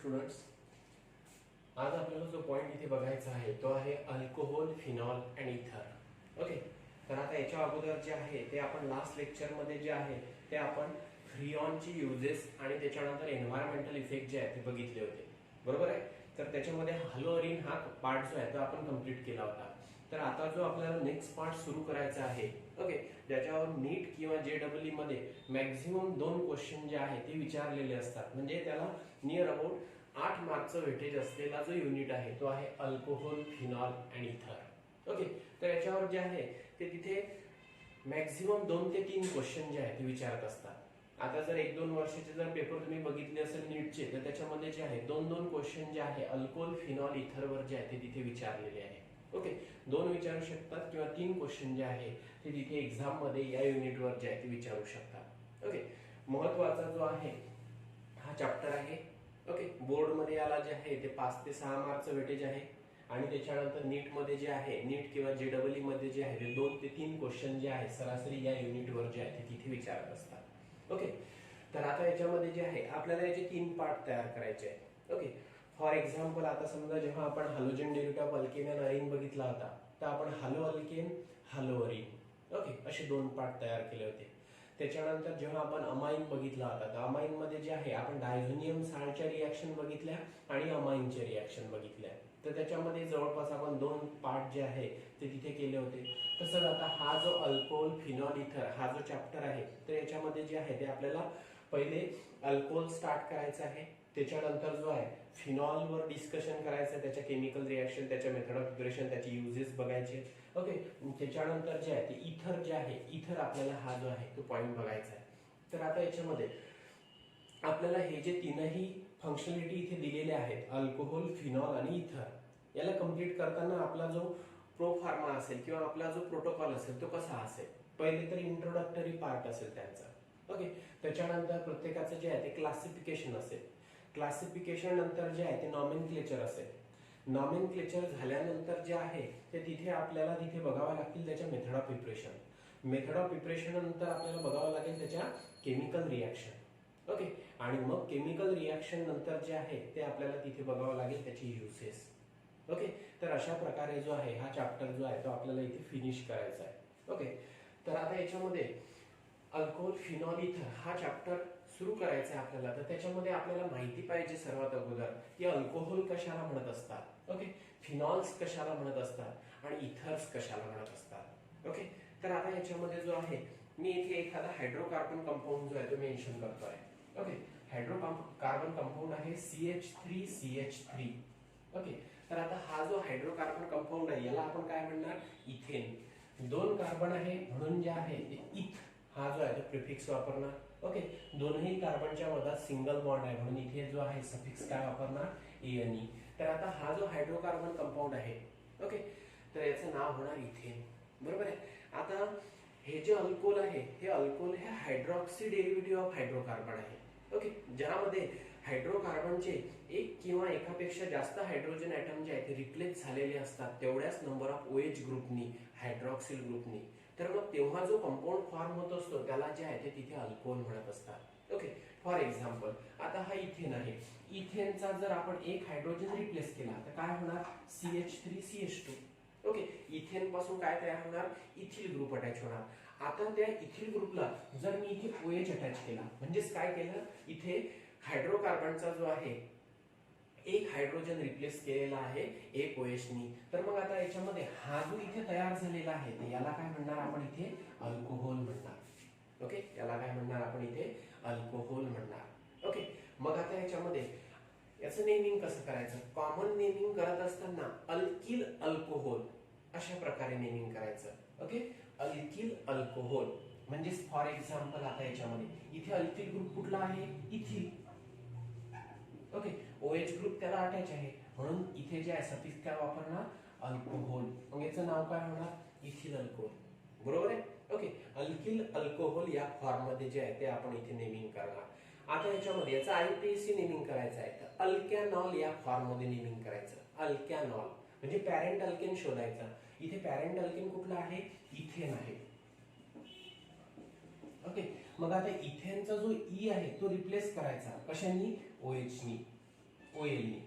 Students, आज आपल्याला जो पॉइंट इथे बघायचा आहे तो आहे अल्कोहोल, फिनॉल अँड इथर. ओके, तर आता याच्या अगोदर जे आहे ते आपण लास्ट लेक्चर मध्ये जे आहे ते आपण फ्रिऑनची युजेस आणि त्याच्यानंतर एन्व्हायरमेंटल इफेक्ट जे आहे ते बघितले होते, बरोबर आहे. तर त्याच्यामध्ये हॅलोअरिन हा पार्ट जो आहे तो आपण कंप्लीट केला होता. तर आता जो आपल्याला नेक्स्ट पार्ट सुरू करायचा आहे, ओके, ज्याच्यावर नीट किंवा JEE मध्ये मॅक्झिमम 2 क्वेश्चन जे आहे ते विचारलेले असतात. म्हणजे त्याला नियर अबाउट 8 मार्कचं वेटेज असलेला जो युनिट आहे तो आहे अल्कोहोल, फिनॉल अँड इथर. ओके, तर याच्यावर जे आहे ते तिथे मॅक्झिमम 2 ते 3 क्वेश्चन जे आहे ते विचारत असतात. आता जर 1-2 वर्षाचे जर पेपर तुम्ही बघितले असेल नीटचे, तर त्याच्यामध्ये जे आहे 2-2 क्वेश्चन जे आहे अल्कोहोल, फिनॉल, इथरवर जे आहे ते तिथे विचारलेले आहे. ओके, 2 विचारू शकतात किंवा 3 क्वेश्चन जे आहे ते तिथे एक्झाम मध्ये या युनिटवर जे आहे ते विचारू शकतात. ओके, महत्वाचा जो आहे हा चॅप्टर आहे. ओके, बोर्ड मध्ये याला जे आहे ते 5 ते 6 मार्कचं वेटेज आहे आणि त्याच्यानंतर नीट मध्ये जे आहे, नीट किंवा JEE मध्ये जे आहे ते 2 ते 3 क्वेश्चन जे आहे सरासरी या युनिटवर जे आहे ते तिथे विचारत असतात. ओके, तर आता याच्यामध्ये जे आहे आपल्याला याचे 3 पार्ट तयार करायचे आहेत. ओके, फॉर एक्झाम्पल आता समजा जेव्हा आपण halogen derivative of alkane and Areen बघितला होता, तर आपण hello alkane, hello Areen, okay, असे 2 पार्ट तयार केले होते. त्याच्यानंतर जेव्हा आपण अमाइन बघितला होता, तर अमाइन मध्ये जे आहे आपण डायझोनियम साल्टच्या रिएक्शन बघितल्या आणि अमाइनच्या रिएक्शन बघितल्या. तर त्याच्यामध्ये जवळपास आपण 2 पार्ट जे आहे ते तिथे केले होते. तसंच आता हा जो अल्कोहोल, फिनॉल, इथर हा जो चॅप्टर आहे, तर याच्यामध्ये जे आहे ते आपल्याला पहिले अल्कोहोल स्टार्ट करायचं आहे. त्याच्यानंतर जो आहे फिनॉलवर डिस्कशन करायचं, त्याच्या केमिकल रिएक्शन, त्याच्या मेथड ऑफ प्रिपरेशन, त्याचे युजेस बघायचे. ओके, त्याच्यानंतर जे आहे ते इथर जे आहे, इथर आपल्याला हा जो आहे तो पॉइंट बघायचा आहे. तर आता याच्यामध्ये आपल्याला हे जे तीनही फंक्शनॅलिटी इथे दिलेले आहेत, अल्कोहोल, फिनॉल आणि इथर, याला कंप्लीट करताना आपला जो प्रो फार्मा असेल किंवा आपला जो प्रोटोकॉल असेल तो कसा असेल. पहिले तर इंट्रोडक्टरी पार्ट असेल त्यांचा. ओके, त्याच्यानंतर प्रत्येकाचं जे आहे ते क्लासिफिकेशन असेल. क्लासिफिकेशन नंतर जे आहे ते नॉमेनक्लेचर असेल. नॉमेनक्लेचर झाल्यानंतर जे आहे ते तिथे आपल्याला तिथे बघावं लागतील त्याच्या method of preparation. Method of preparation नंतर आपल्याला बघावं लागेल त्याच्या केमिकल रिएक्शन. ओके, आणि मग केमिकल रिएक्शन नंतर जे आहे ते आपल्याला तिथे बघावं लागेल त्याचे युसेस. ओके, तर अशा प्रकारे जो आहे हा चॅप्टर जो आहे तो आपल्याला इथे फिनिश करायचा आहे. ओके, तर आता याच्यामध्ये अल्कोहोल, फिनॉल, इथर हा चॅप्टर सुरू करायचा आहे आपल्याला. तर त्याच्यामध्ये आपल्याला माहिती पाहिजे सर्वात अगोदर की अल्कोहोल कशाला म्हणत असतात, ओके, फिनॉल्स कशाला म्हणत असतात आणि इथर्स कशाला म्हणत असतात. ओके, तर आता याच्यामध्ये जो आहे मी इथे एखादा हायड्रोकार्बन कंपाऊंड जो आहे तो मेन्शन करतोय. ओके, हायड्रोकार्बन कंपाऊंड आहे CH3CH3. ओके, तर आता हा जो हायड्रोकार्बन कंपाऊंड आहे याला आपण काय म्हणणार, इथेन. 2 कार्बन आहे म्हणून जे आहे ते इथ हा जो आहे तो प्रिफिक्स वापरणार. ओके, दोन्ही कार्बनच्या मधात सिंगल बॉन्ड आहे म्हणून इथे जो आहे सफिक्स काय वापरणार, ANE. तर आता हा जो हायड्रोकार्बन कंपाऊंड आहे, ओके, तर याचं नाव होणार इथेन, बरोबर आहे. आता हे जे अल्कोहोल आहे हे अल्कोहोल हे हायड्रॉक्सी डेरिव्हेटिव्ह ऑफ हायड्रोकार्बन आहे. ओके, ज्यामध्ये हायड्रोकार्बनचे एक किंवा एकापेक्षा जास्त हायड्रोजन ऍटम जे आहेत ते रिप्लेस झालेले असतात तेवढ्याच नंबर ऑफ OH ग्रुपनी, हायड्रॉक्सिल ग्रुपनी. तर मग तेव्हा जो कंपाऊंड फॉर्म होत असतो त्याला जे आहे ते तिथे अल्कोहोल म्हणत असतात. ओके, फॉर एक्झाम्पल आता हा इथेन आहे. इथेनचा जर आपण एक हायड्रोजन रिप्लेस केला तर काय होणार, CH3CH2. ओके, इथेन पासून काय तयार होणार, इथिल ग्रुप अटॅच होणार. आता त्या इथिल ग्रुपला जर मी इथे OH अटॅच केला म्हणजेच काय केलं, इथे हायड्रोकार्बनचा जो आहे एक हायड्रोजन रिप्लेस केलेला आहे एक OH नी. तर मग आता याच्यामध्ये हा जो इथे तयार झालेला आहे ते याला काय म्हणणार आपण इथे, अल्कोहोल म्हणणार. ओके, याला काय म्हणणार आपण इथे, अल्कोहोल म्हणणार. ओके, मग आता याच्यामध्ये याचं नेमिंग कसं करायचं, कॉमन नेमिंग करत असताना अल्किल अल्कोहोल अशा प्रकारे नेमिंग करायचं. ओके, अल्किल अल्कोहोल म्हणजे फॉर एक्झाम्पल आता याच्यामध्ये इथे अल्किल ग्रुप कुठला आहे, इथिल. ओके, OH ग्रुप त्याला अटॅच आहे म्हणून इथे जे आहे सफिक्स काय वापरणार, अल्कोहोल. मग याचं नाव काय होणार, इथिल अल्कोहोल, बरोबर आहे. ओके, अल्किल अल्कोहोल या फॉर्म मध्ये जे आहे ते आपण इथे नेमिंग करणार. आता याच्यामध्ये याचा IUPAC नेमिंग करायचं आहे तर अल्कॅनॉल या फॉर्म मध्ये नेमिंग करायचं. अल्कॅनॉल म्हणजे पॅरेंट अल्केन शोधायचा. इथे पॅरेंट अल्केन कुठला आहे, इथेन आहे. ओके, मग आता इथेनचा जो E आहे तो रिप्लेस करायचा कशानी, OH नी. OL नी.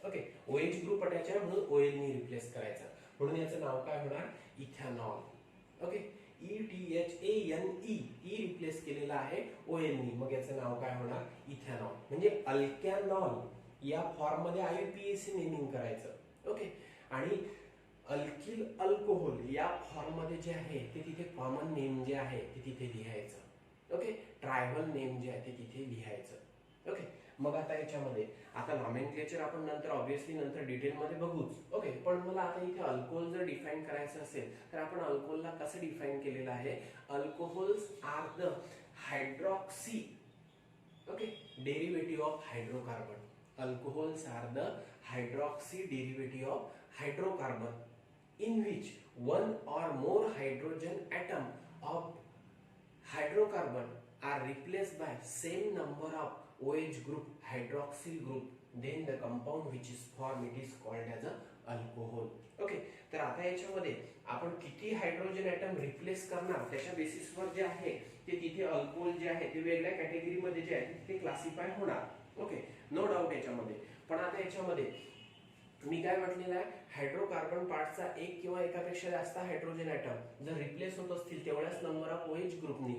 ओके, OH ग्रुप अटॅच आहे म्हणून OL नी रिप्लेस करायचा. म्हणून याचं नाव काय होणार? Ethanol. Okay, ETHANE E replace केलेला आहे OL नी, मग याचं नाव काय होणार? इथेनॉल. म्हणजे अल्कॅनॉल या फॉर्म मध्ये IUPAC नेमिंग करायचं. ओके, आणि अल्किल अल्कोहोल या फॉर्म मध्ये जे आहे ते तिथे कॉमन नेम जे आहे ते तिथे लिहायचं. ओके, ट्रायबल नेम जे आहे ते तिथे लिहायचं. ओके, मग आता याच्यामध्ये आता नॉमेनक्लेचर आपण नंतर ऑब्विसली नंतर डिटेल मध्ये बघूच. ओके, पण मला आता इथे अल्कोहोल जर डिफाइन करायचं असेल तर आपण अल्कोहोलला कसं डिफाइन केलेलं आहे? Alcohols are the hydroxy, okay, derivative of hydrocarbon. Alcohols are the hydroxy derivative of hydrocarbon in which one or more hydrogen atom of hydrocarbon are replaced by same number of OH group, hydroxyl group, then the compound which is formed it is called as a alcohol. Okay, तर आता याच्यामध्ये आपण किती hydrogen item replace करणार त्याच्या बेसिसवर जे आहे ते तिथे अल्कोहोल जे आहे ते वेगळ्या कॅटेगरीमध्ये जे आहे ते क्लासिफाय होणार. ओके, नो डाऊट याच्यामध्ये. पण आता याच्यामध्ये मी काय म्हटलेलं आहे? हायड्रोकार्बन पार्टचा एक किंवा एकापेक्षा जास्त हायड्रोजन ॲटम जर रिप्लेस होत असतील तेवढ्याच नंबर ऑफ OH ग्रुपनी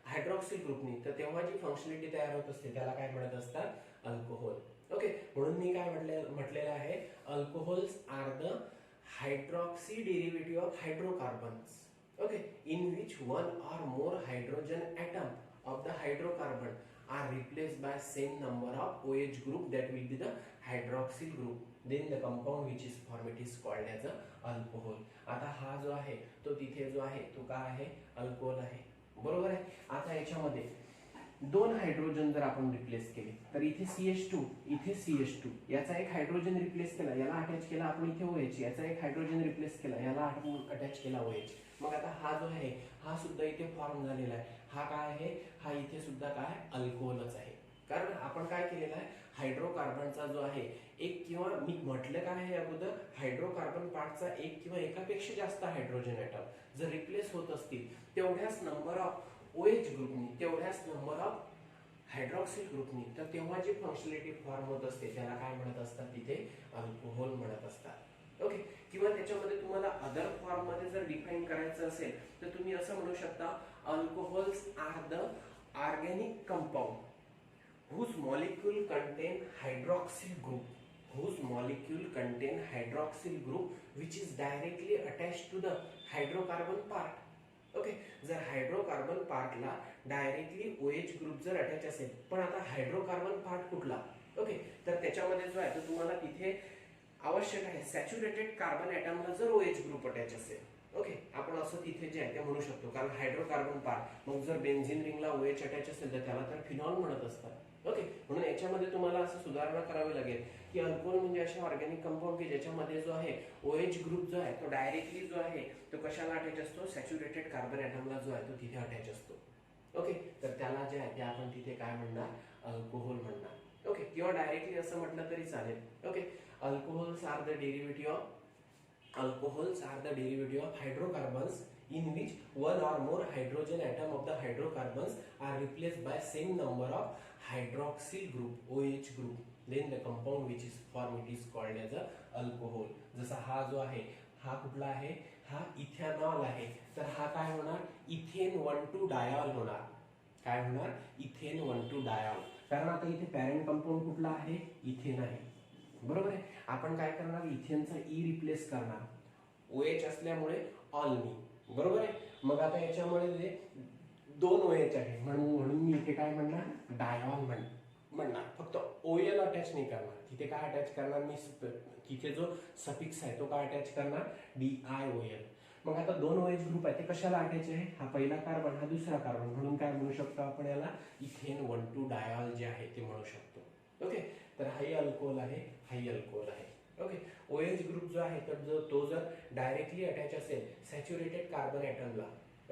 हायड्रॉक्सिल ग्रुपनी, तर तेव्हा जी फंक्शनॅलिटी तयार होत असते त्याला काय म्हणत असतात? अल्कोहोल. ओके, म्हणून मी काय म्हटलेलं आहे? Alcohols are the hydroxy derivative of hydrocarbons. Okay, in which one or more hydrogen atom of the hydrocarbon are replaced by same number of OH group, that will be the hydroxyl group, then the compound which is formed it is called as a alcohol. आता हा जो आहे तो तिथे जो आहे तो काय आहे? अल्कोहोल आहे. बरोबर आहे. आता याच्यामध्ये दोन हायड्रोजन जर आपण रिप्लेस केले तर इथे CH2 इथे CH2, याचा एक हायड्रोजन रिप्लेस केला याला अटॅच केला आपण इथे OH, याचा एक हायड्रोजन रिप्लेस केला याला आपण अटॅच केला OH. मग आता हा जो आहे हा सुद्धा इथे फॉर्म झालेला आहे. हा काय आहे? हा इथे सुद्धा काय? अल्कोहोलच आहे. कारण आपण काय केलेलं आहे? हायड्रोकार्बनचा जो आहे एक किंवा मी म्हटलं काय आहे अगोदर, हायड्रोकार्बन पार्टचा एक किंवा एकापेक्षा जास्त हायड्रोजन ॲटम जर रिप्लेस होत असतील तेवढ्याच नंबर ऑफ OH ग्रुपनी, तेवढ्याच नंबर ऑफ हायड्रॉक्सिल ग्रुपनी, तर तेव्हा जी फंक्शनॅलिटी फॉर्म होत असते त्याला काय म्हणत असतात? तिथे अल्कोहोल म्हणत असतात. ओके, किंवा त्याच्यामध्ये तुम्हाला अदर फॉर्म मध्ये जर डिफाइन करायचं असेल तर तुम्ही असं म्हणू शकता, alcohols are the organic compound whose molecule contain hydroxyl group, whose molecule contain hydroxyl group which is directly attached to the hydrocarbon part. Okay, जर हायड्रोकार्बन पार्टला डायरेक्टली OH ग्रुप जर अटॅच असेल, पण आता हायड्रोकार्बन पार्ट कुठला? Okay, तर त्याच्यामध्ये जो आहे तो तुम्हाला तिथे आवश्यक आहे सॅच्युरेटेड कार्बन ॲटमला जर OH ग्रुप अटॅच असेल. ओके, आपण असं तिथे जे आहे ते म्हणू शकतो, कारण हायड्रोकार्बन पार्ट मग जर बेन्झिन रिंगला OH अटॅच असेल तर त्याला तर फिनॉल म्हणत असतात. ओके, म्हणून याच्यामध्ये तुम्हाला असं सुधारणा करावी लागेल की अल्कोहोल म्हणजे असे ऑर्गॅनिक कंपाऊंड की ज्याच्यामध्ये जो आहे OH ग्रुप जो आहे तो डायरेक्टली जो आहे तो कशाला अटॅच असतो? सॅच्युरेटेड कार्बन ॲटमला जो आहे तो तिथे अटॅच असतो. ओके, तर त्याला जे आहे ते आपण तिथे काय म्हणणार? अल्कोहोल म्हणणार. ओके, किंवा डायरेक्टली असं म्हटलं तरी चालेल. Okay, alcohols are the derivative of hydrocarbons in which one or more hydrogen atom of the hydrocarbons are replaced by same number of hydroxyl group, OH group, then the compound which is formed it is called as a alcohol. जसा हा जो आहे हा कुठला आहे? हा ethanol आहे. तर हा काय होणार? इथेन 1,2 डायॉल होणार. काय होणार? Ethane 1,2 dial. कारण आता इथे पॅरेंट कंपाऊंड कुठला आहे? इथेन आहे. बरोबर आहे. आपण काय करणार? इथेनचा ई रिप्लेस करणार, OH असल्यामुळे ऑलनी. बरोबर आहे. मग आता याच्यामध्ये दोन OH आहे म्हणून मी इथे काय म्हणणार? डायॉल म्हणणार. फक्त OL अटॅच नाही करणार. तिथे काय अटॅच करणार? मी तिथे जो सफिक्स आहे तो काय अटॅच करणार? DIOL. मग आता दोन OH ग्रुप आहे ते कशाला अटॅच आहे? हा पहिला कार्बन हा दुसरा कार्बन, म्हणून काय म्हणू शकतो आपण याला? इथेन 1,2 डायॉल जे आहे ते म्हणू शकतो. ओके, तर हाही अल्कोहोल आहे, हाही अल्कोहोल आहे. ओके, OH ग्रुप जो आहे तर तो जर डायरेक्टली अटॅच असेल सॅच्युरेटेड कार्बन ॲटमला,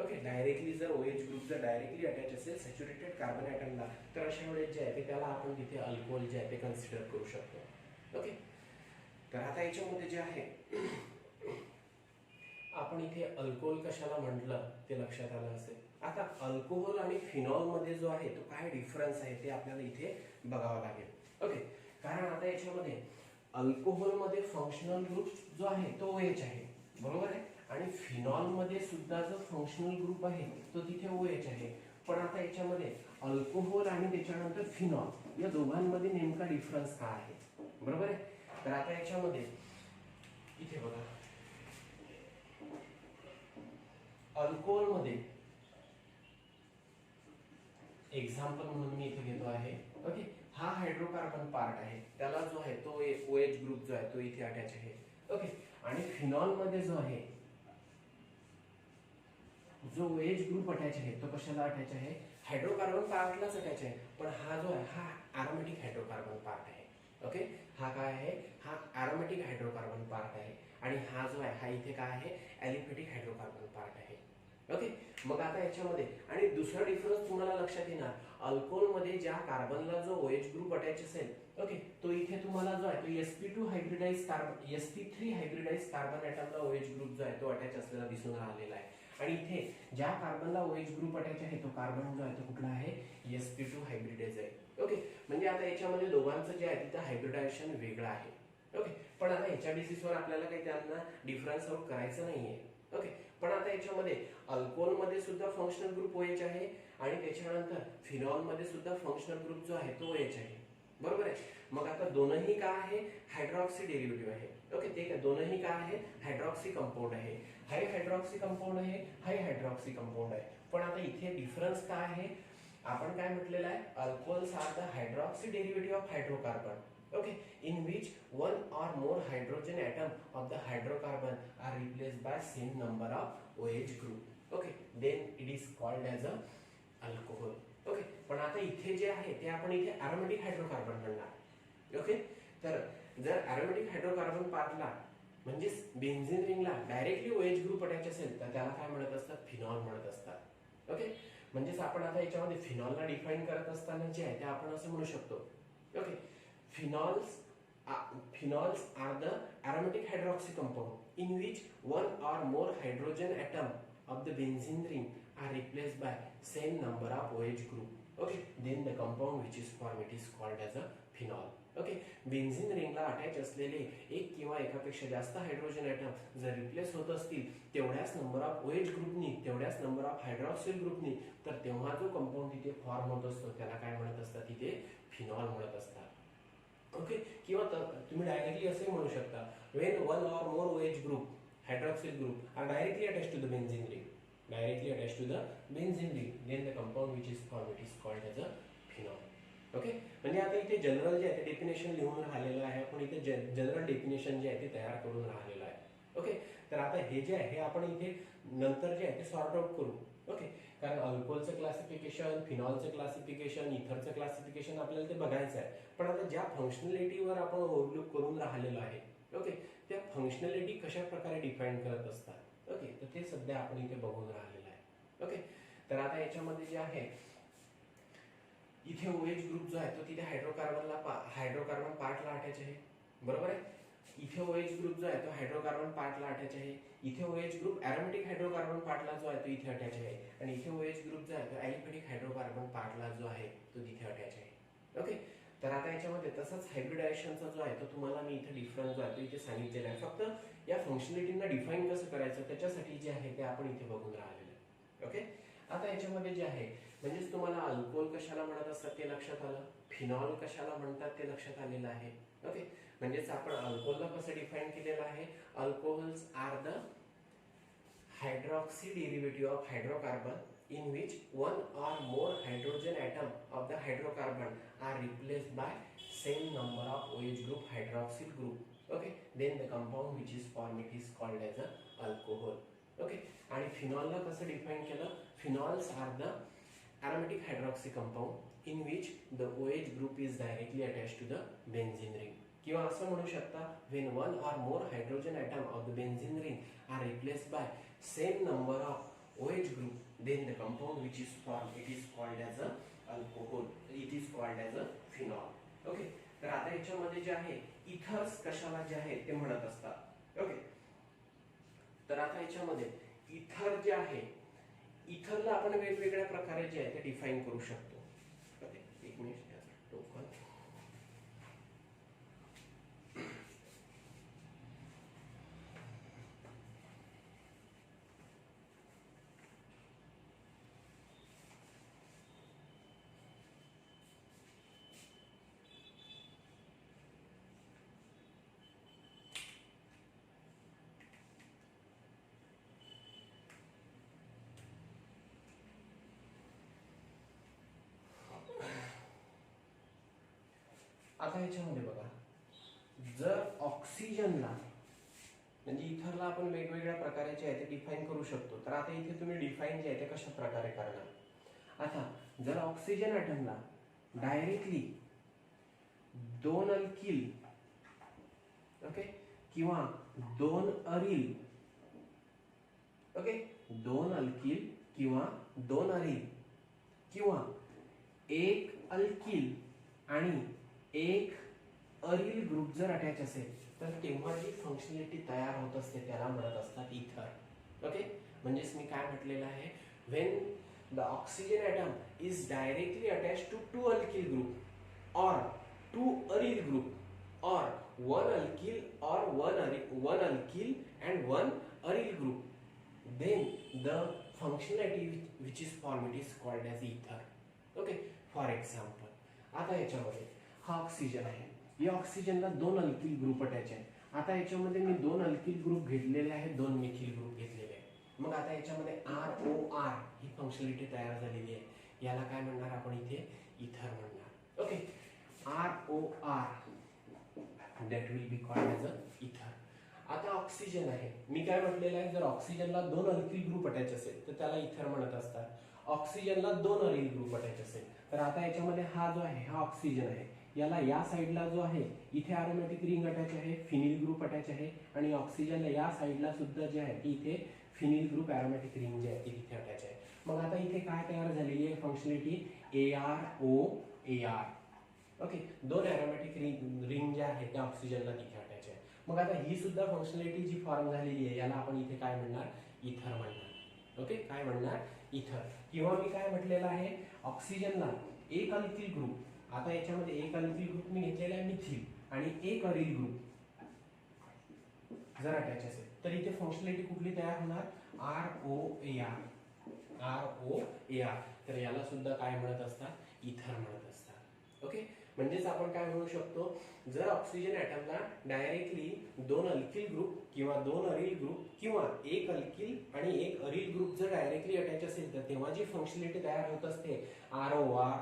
ओके, डायरेक्टली जर OH ग्रुप जर डायरेक्टली अटॅच असेल सॅच्युरेटेड कार्बन ॲटमला, तर अशा वेळेस जे आहे ते त्याला आपण तिथे अल्कोहोल जे आहे ते कन्सिडर करू शकतो. ओके, तर आता याच्यामध्ये जे आहे आपण इथे अल्कोहोल कशाला म्हटलं ते लक्षात आलं असेल. आता अल्कोहोल आणि फिनॉल मध्ये जो आहे तो काय डिफरन्स आहे ते आपल्याला इथे बघावं लागेल. ओके, कारण आता याच्यामध्ये अल्कोहोल मध्ये फंक्शनल ग्रुप जो आहे तो OH आहे, बरोबर आहे, आणि फिनॉल मध्ये सुद्धा जो फंक्शनल ग्रुप आहे तो तिथे OH आहे. पण आता याच्यामध्ये अल्कोहोल आणि त्याच्यानंतर फिनॉल या दोघांमध्ये नेमका डिफरन्स काय आहे, बरोबर आहे. तर आता याच्यामध्ये इथे बघा, अल्कोहोल मध्ये एक्झाम्पल म्हणून मी इथे घेतो आहे, ओके, हा हायड्रोकार्बन पार्ट आहे, त्याला जो आहे तो OH ग्रुप जो आहे तो इथे अटॅच आहे, ओके. आणि फिनॉल मध्ये जो आहे जो OH ग्रुप अटॅच आहे तो कशाला अटॅच आहे, हायड्रोकार्बन पार्टलाच अटॅच आहे. पण हा जो आहे हा एरोमेटिक हायड्रोकार्बन पार्ट आहे, ओके. हा काय आहे, हा एरोमेटिक हायड्रोकार्बन पार्ट आहे. आणि हा जो आहे हा इथे काय आहे, ॲलिफेटिक हायड्रोकार्बन पार्ट आहे, ओके. मग आता याच्यामध्ये आणि दुसरा डिफरन्स तुम्हाला लक्षात येणार, अल्कोहोल मध्ये ज्या कार्बनला जो OH ग्रुप अटॅच असेल, ओके, तो इथे तुम्हाला जो आहे तो sp2 hybridize carbon sp3 hybridize carbon ॲटमला OH ग्रुप जो आहे तो अटॅच असलेला दिसून राहिलेला आहे. आणि इथे ज्या कार्बनला OH ग्रुप अटॅच आहे तो कार्बन जो आहे तो कुठला आहे, sp2 हायब्रिडाइज आहे, ओके. म्हणजे आता याच्यामध्ये दोघांचं जे आहे तिथं हायब्रिडायझेशन वेगळं आहे, ओके. पण आता ह्याच्या बेसिसवर आपल्याला काही त्यांना डिफरन्स आउट करायचं नाहीये, ओके. पण आता याच्यामध्ये अल्कोहोल मध्ये सुद्धा फंक्शनल ग्रुप OH आहे आणि त्याच्यानंतर फिनॉल मध्ये सुद्धा फंक्शनल ग्रुप जो आहे तो OH आहे, बरोबर आहे. मग आता दोनही काय आहे, हायड्रॉक्सी डेरिव्हेटिव्ह आहे, ओके. ते दोनही काय आहे, हायड्रॉक्सी कंपाऊंड आहे. हाय हायड्रॉक्सी कंपाऊंड आहे, हाय हायड्रॉक्सी कंपाऊंड आहे. पण आता इथे डिफरन्स काय आहे, आपण काय म्हटलेलं आहे, alcohols are the hydroxy derivative of hydrocarbon, okay, in which one or more hydrogen atom of the hydrocarbon are replaced by same number of OH group, okay, then it is called as a alcohol, okay. पण आता इथे जे आहे ते आपण इथे aromatic hydrocarbon म्हणणार, okay. तर जर aromatic hydrocarbon पार्टला म्हणजे बेन्झीन रिंगला डायरेक्टली OH ग्रुप अटॅच असेल तर त्याला काय म्हणत असतात, फिनॉल म्हणत असतात, ओके. म्हणजेच आपण आता याच्यामध्ये फिनॉलला डिफाइन करत असताना जे आहे ते आपण असं म्हणू शकतो, okay. Phenols are the aromatic hydroxy compound in which one or more hydrogen atom of the benzene ring are replaced by same number of OH group, okay. Then the compound which is formed, it is called as a phenol, okay. Benzene रिंगला attach असलेले एक किंवा एकापेक्षा जास्त hydrogen item जर replace होत असतील तेवढ्याच नंबर ऑफ OH ग्रुपनी, तेवढ्याच नंबर ऑफ हायड्रॉक्सिल ग्रुपनी, तर तेव्हा जो कंपाऊंड तिथे फॉर्म होत असतो त्याला काय म्हणत असतात, तिथे फिनॉल म्हणत असतात, ओके. किंवा तुम्ही डायरेक्टली असे म्हणू शकता, when one or more OH group, hydroxyl group are directly attached to the benzene ring, directly attached to the benzene ring, then the compound which is formed, it is called as a phenol, okay. म्हणजे आता इथे general जे आहे ते definition लिहून राहिलेलं आहे, आपण इथे जनरल डेफिनेशन जे आहे ते तयार करून राहिलेलं आहे, ओके. तर आता हे जे आहे हे आपण इथे नंतर जे आहे ते सॉर्ट आउट करू, ओके. कारण अल्कोहोलचं क्लासिफिकेशन, फिनॉलचं क्लासिफिकेशन, इथरचं क्लासिफिकेशन आपल्याला ते बघायचं आहे. पण आता ज्या फंक्शनॅलिटीवर आपण ओव्हरलुक करून राहिलेलो आहे, ओके, त्या फंक्शनॅलिटी कशा प्रकारे डिफाइन करत असतात, ओके, तर ते सध्या आपण इथे बघून राहिलेलं आहे, ओके. तर आता याच्यामध्ये जे आहे इथे OH ग्रुप जो आहे तो तिथे हायड्रोकार्बन पार्टला अटॅच आहे, बरोबर आहे. इथे OH ग्रुप जो आहे तो हायड्रोकार्बन पार्टला अटॅच आहे. इथे OH ग्रुप एरोमेटिक हायड्रोकार्बन पार्टला जो आहे तो इथे अटॅच आहे. आणि इथे OH ग्रुप जो आहे तो ॲलिफेटिक हायड्रोकार्बन पार्टला जो आहे तो तिथे अटॅच आहे, ओके. तर आता याच्यामध्ये तसंच हायब्रिडायझेशनचा जो आहे तो तुम्हाला मी इथे डिफरन्स जो आहे तो इथे सांगितलेला आहे. फक्त या फंक्शनॅलिटींना डिफाइन कसं करायचं त्याच्यासाठी जे आहे ते आपण इथे बघून राहिलेलं आहे, ओके. आता याच्यामध्ये जे आहे म्हणजेच तुम्हाला अल्कोहोल कशाला म्हणत असतात ते लक्षात आलं, फिनॉल कशाला म्हणतात ते लक्षात आलेलं आहे, ओके. म्हणजेच आपण अल्कोहोलला कसं डिफाइन केलेलं आहे, alcohols are the hydroxy derivative of hydrocarbon in which one or more hydrogen atom of the hydrocarbon are replaced by same number of OH group hydroxyl group, okay. Then the compound which is formed, it is called as a alcohol, okay. आणि फिनॉलला कसं define केलं, phenols are the aromatic hydroxy compound in which the OH group is directly attached to the benzene ring. किंवा असं म्हणू शकता, when one or more hydrogen atom of the benzene ring are replaced by same number of OH group, then the compound which is formed, it is called as a alcohol, it is called as a phenol, okay. तर आता याच्यामध्ये जे आहे ethers कशाला जे आहे ते म्हणत असतात, ओके. तर आता याच्यामध्ये इथर जे आहे, इथरला आपण वेगवेगळ्या प्रकारे जे आहे ते डिफाइन करू शकतो, ओके. एक मिनिट टोकन आता याच्यामध्ये बघा, जर ऑक्सिजनला म्हणजे इथरला आपण वेगवेगळ्या प्रकारे जे आहे ते डिफाईन करू शकतो. तर आता इथे तुम्ही डिफाईन जे आहे ते कशा प्रकारे करणार. आता जर ऑक्सिजन ॲटमला डायरेक्टली दोन अल्किल ओके किंवा दोन अरिल ओके, दोन अल्किल किंवा दोन अरिल किंवा एक अल्किल आणि एक अरिल ग्रुप जर अटॅच असेल तर तेव्हा जी फंक्शनॅलिटी तयार होत असते त्याला म्हणत असतात इथर. ओके, म्हणजेच मी काय म्हटलेलं आहे, when the oxygen atom is directly attached to two alkyl group or two aryl group or one alkyl or one alkyl and one aryl group, then the functionality which is formed is called as ether. Okay, for example, आता याच्यामध्ये हा oxygen आहे, या ऑक्सिजनला दोन alkyl group attach आहे. आता याच्यामध्ये मी दोन अल्किल ग्रुप घेतलेले आहेत, दोन मिथिल ग्रुप घेतलेले आहेत. मग आता याच्यामध्ये ROR ही फंक्शनॅलिटी तयार झालेली आहे, याला काय म्हणणार आपण इथे, इथर म्हणणार. Okay, ROR that will be called as a ether. आता ऑक्सिजन आहे, मी काय म्हटलेलं आहे, जर ऑक्सिजनला दोन अल्किल ग्रुप अटॅच असेल तर त्याला इथर म्हणत असतात. ऑक्सिजनला दोन अरिल ग्रुप अटॅच असेल तर आता याच्यामध्ये हा जो आहे हा ऑक्सिजन आहे, याला या साइडला जो आहे इथे अरोमॅटिक रिंग अटॅच आहे, फिनिल ग्रुप अटॅच आहे, आणि ऑक्सिजनला या साइडला सुद्धा जे आहे इथे फिनिल ग्रुप अरोमॅटिक रिंग जे आहे ती तिथे अटॅच आहे. मग आता इथे काय तयार झालेली आहे फंक्शनॅलिटी, AROAR. ओके, दोन अरोमॅटिक रिंग जे आहे त्या ऑक्सिजनला तिथे अटॅच आहे. मग आता ही सुद्धा फंक्शनॅलिटी जी फॉर्म झालेली आहे याला आपण इथे काय म्हणणार, इथर म्हणणार. ओके, काय म्हणणार, इथर. किंवा मी काय म्हटलेलं आहे, ऑक्सिजनला एक अल्किल ग्रुप, आता याच्यामध्ये एक अल्किल ग्रुप मी घेतलेला आहे मिथिल आणि एक अरिल ग्रुप जर अटॅच असेल तर इथे फंक्शनॅलिटी कुठली तयार होणार, ROAR. तर याला सुद्धा काय म्हणत असतात, इथर म्हणत असतात. ओके, म्हणजेच आपण काय म्हणू शकतो, जर ऑक्सिजन ॲटमला डायरेक्टली दोन अल्किल ग्रुप किंवा दोन अरिल ग्रुप किंवा एक अल्किल आणि एक अरिल ग्रुप जर डायरेक्टली अटॅच असेल तर तेव्हा जी फंक्शनॅलिटी तयार होत असते ROR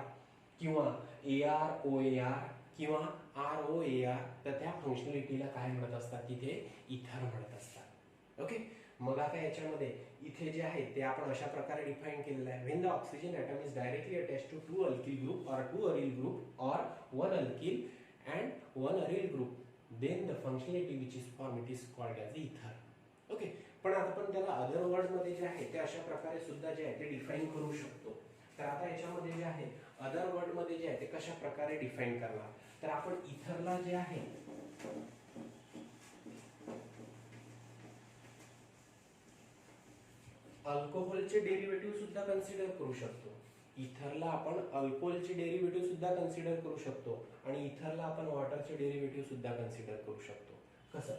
किंवा AROAR किंवा ROAR, तर त्या फंक्शनॅलिटीला काय म्हणत असतात, तिथे इथर म्हणत असतात. ओके, मग आता याच्यामध्ये इथे जे आहे ते आपण अशा प्रकारे डिफाइन केलेलं आहे, when the oxygen atom is directly attached to two alkyl group or two aryl group or one alkyl and one aryl group, then the functionality which is form it is called as ether. Okay, पण आपण त्याला other word मध्ये जे आहे ते अशा प्रकारे सुद्धा जे आहे ते डिफाइन करू शकतो. तर आता याच्यामध्ये जे आहे अदर वर्ड मध्ये जे आहे ते कशा प्रकारे डिफाइन करणार, तर आपण इथरला जे आहे अल्कोहोलचे डेरिव्हेटिव्ह सुद्धा कन्सिडर करू शकतो. इथरला आपण अल्कोहोलचे डेरिव्हेटिव्ह सुद्धा कन्सिडर करू शकतो आणि इथरला आपण वॉटरचे डेरिव्हेटिव्ह सुद्धा कन्सिडर करू शकतो. कसं,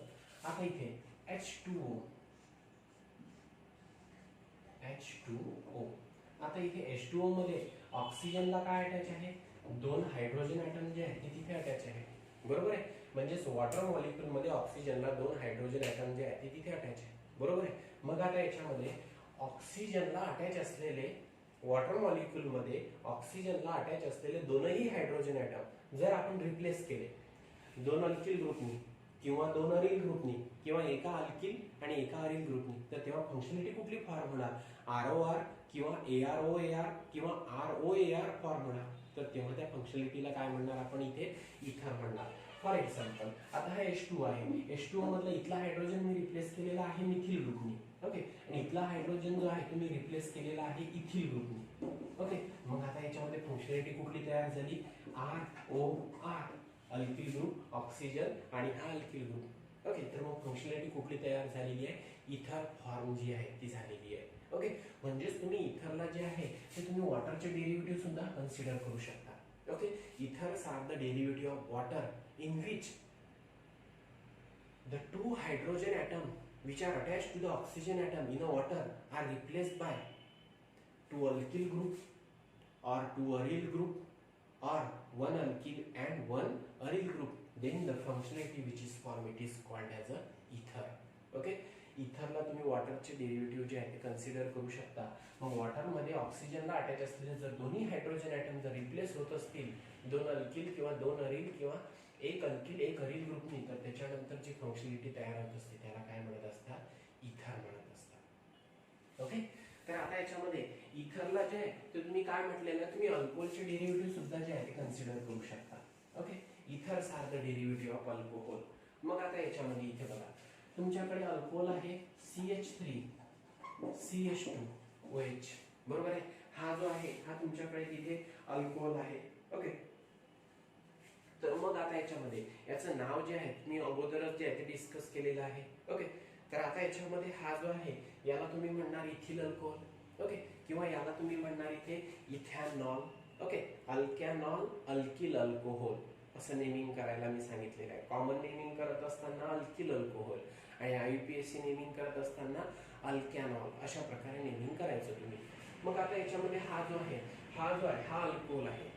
आता इथे H2O, आता इथे H2O मध्ये ऑक्सिजनला काय अटॅच आहे, दोन हायड्रोजन ॲटम जे आहे ते तिथे अटॅच आहे, बरोबर आहे. म्हणजेच वॉटर मॉलिक्यूल मध्ये ऑक्सिजनला दोन हायड्रोजन ॲटम जे आहे ते तिथे अटॅच आहे, बरोबर आहे. मग आता याच्यामध्ये ऑक्सिजनला अटॅच असलेले वॉटर मॉलिक्यूल मध्ये ऑक्सिजनला अटॅच असलेले दोनही हायड्रोजन ॲटम जर आपण रिप्लेस केले दोन अल्किल ग्रुपनी किंवा दोन अरिल ग्रुपनी किंवा एका अल्किल आणि एका अरिल ग्रुपनी, तर तेव्हा फंक्शनॅलिटी कुठली फॉर्म होणार, ROR किंवा AROAR किंवा ROAR फॉर्म होणार. तर तेव्हा त्या फंक्शनॅलिटीला काय म्हणणार आपण इथे, इथर म्हणणार. फॉर एक्झाम्पल, आता हा H2 आहे, H2O मधला इथला हायड्रोजन मी रिप्लेस केलेला आहे मिथिल ग्रुपनी. ओके, आणि इथला हायड्रोजन जो आहे तो मी रिप्लेस केलेला आहे इथिल ग्रुपनी. ओके, मग आता याच्यामध्ये फंक्शनॅलिटी कुठली तयार झाली, ROR, अल्किल ग्रुप, ऑक्सिजन आणि हा अल्किल ग्रुप. ओके, तर मग फंक्शनॅलिटी कुठली तयार झालेली आहे, इथर फॉर्म जी आहे ती झालेली आहे. ओके, म्हणजेच तुम्ही इथरला जे आहे ते तुम्ही वॉटरचे डेरिव्हेटिव्ह सुद्धा कन्सिडर करू शकता. Okay, ethers are the derivative of water in which the two hydrogen atom which are attached to the oxygen atom in a water are replaced by two alkyl group or two aryl group or one alkyl and one aryl group, then the functionality which is formed it is called as a ether. Okay, इथरला तुम्ही वॉटरचे derivative जे आहे ते consider करू शकता. मग वॉटरमध्ये ऑक्सिजनला attach असलेले जर दोन्ही हायड्रोजन ॲटम जर रिप्लेस होत असतील दोन अल्किल किंवा दोन अरिल किंवा एक अल्किल एक अरिल ग्रुपनी, तर त्याच्यानंतर जी फंक्शनॅलिटी तयार होत असते त्याला काय म्हणत असतात, इथर म्हणत असतात. ओके, तर आता याच्यामध्ये इथरला जे आहे ते तुम्ही काय म्हटलेलं, तुम्ही अल्कोहोलचे डेरिव्हेटिव्ह सुद्धा जे आहे ते कन्सिडर करू शकता. Okay, ethers are the derivative of alcohol. मग आता याच्यामध्ये इथे बघा, तुमच्याकडे अल्कोहोल आहे CH3 CH2 OH, बरोबर आहे. हा जो आहे हा तुमच्याकडे तिथे अल्कोहोल आहे. ओके, तर मग आता याच्यामध्ये याचं नाव जे आहे मी अगोदरच जे आहे ते डिस्कस केलेलं आहे. ओके, तर आता याच्यामध्ये हा जो आहे याला तुम्ही म्हणणार इथिल अल्कोहोल. ओके, किंवा याला तुम्ही म्हणणार इथे इथॅनॉल. ओके, अल्कॅनॉल अल्किल अल्कोहोल असं नेमिंग करायला मी सांगितलेलं आहे. कॉमन नेमिंग करत असताना अल्किल अल्कोहोल आणि IUPAC नेमिंग करत असताना अल्कॅनॉल, अशा प्रकारे नेमिंग करायचं तुम्ही. मग आता याच्यामध्ये हा जो आहे हा अल्कोहोल आहे,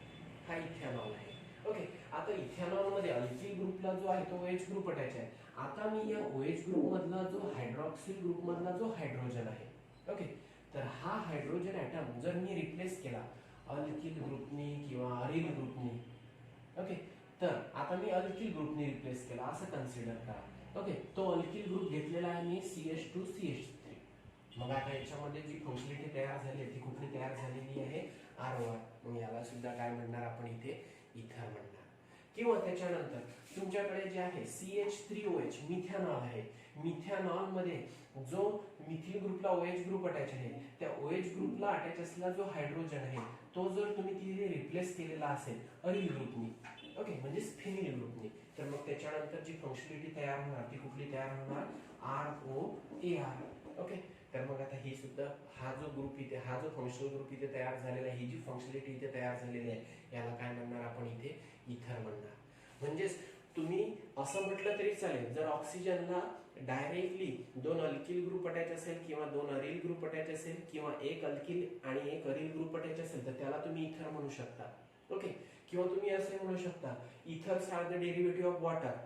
हा इथॅनॉल आहे. ओके, आता इथॅनॉल मध्ये अल्किल ग्रुपला जो आहे तो OH ग्रुप अटॅच आहे. आता मी या OH ग्रुप मधला जो हायड्रॉक्सिल ग्रुप मधला जो हायड्रोजन आहे, ओके, तर हा हायड्रोजन ॲटम जर मी रिप्लेस केला अल्किल ग्रुपनी किंवा अरिल ग्रुपनी, ओके, तर आता मी अल्किल ग्रुपनी रिप्लेस केला असं कन्सिडर करा. ओके, तो अल्किल ग्रुप घेतलेला आहे मी CH2 CH3. मग आता याच्यामध्ये जी फंक्शनॅलिटी तयार झाली आहे ती कुठली तयार झालेली आहे, R1. मग याला सुद्धा काय म्हणणार आपण इथे, इथर म्हणणार. किंवा त्याच्यानंतर तुमच्याकडे जे आहे CH3OH मिथॅनॉल आहे. मिथॅनॉल मध्ये जो मिथिल ग्रुपला OH ग्रुप अटॅच आहे, त्या OH ग्रुपला अटॅच असलेला जो हायड्रोजन आहे तो जर तुम्ही तिथे रिप्लेस केलेला असेल अरिल ग्रुपनी, ओके, म्हणजे फिनिल ग्रुपनी, तर मग त्याच्यानंतर जी फंक्शनॅलिटी तयार होणार ती कुठली तयार होणार, ROAR. ओके, तर मग आता ही सुद्धा हा जो ग्रुप इथे, हा जो फंक्शनल ग्रुप इथे तयार झालेला आहे, ही जी फंक्शनॅलिटी इथे तयार झालेली आहे याला काय म्हणणार आपण इथे, इथर म्हणणार. म्हणजेच तुम्ही असं म्हटलं तरी चालेल, जर ऑक्सिजनला डायरेक्टली दोन अल्किल ग्रुप अटॅच असेल किंवा दोन अरिल ग्रुप अटॅच असेल किंवा एक अल्किल आणि एक अरिल ग्रुप अटॅच असेल तर त्याला तुम्ही इथर म्हणू शकता. ओके, किंवा तुम्ही असे म्हणू शकता ethers are the derivative of water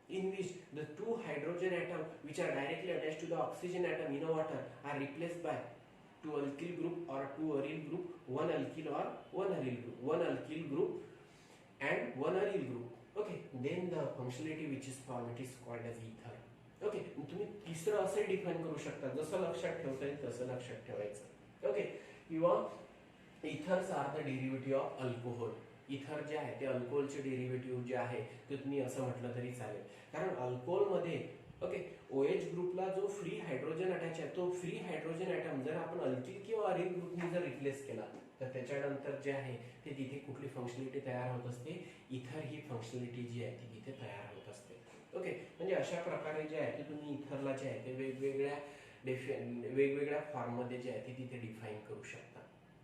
in which the two hydrogen atoms which are directly attached to the oxygen atom in a water are replaced by two alkyl group or two aryl group, one alkyl or one aryl group, one alkyl group and one aryl group. Okay, then the functionality which is formed it is called as ether. Okay, तुम्ही तिसरं असे define करू शकता, जसं लक्षात ठेवता येईल तसं लक्षात ठेवायचं. ओके, किंवा ethers are the derivative of alcohol. Ether जे आहे ते अल्कोहोलचे डेरिव्हेटिव्ह जे आहे ते तुम्ही असं म्हटलं तरी चालेल, कारण अल्कोहोलमध्ये ओके OH ग्रुपला जो फ्री हायड्रोजन अटॅच आहे तो फ्री हायड्रोजन ॲटम जर आपण अल्किल किंवा अरिल ग्रुपनी जर रिप्लेस केला तर त्याच्यानंतर जे आहे ते तिथे कुठली फंक्शनॅलिटी तयार होत असते, इथर ही फंक्शनॅलिटी जी आहे ती तिथे तयार होत असते. ओके, म्हणजे अशा प्रकारे जे आहे ते तुम्ही इथरला जे आहे ते वेगवेगळ्या फॉर्ममध्ये जे आहे ते तिथे डिफाइन करू शकता.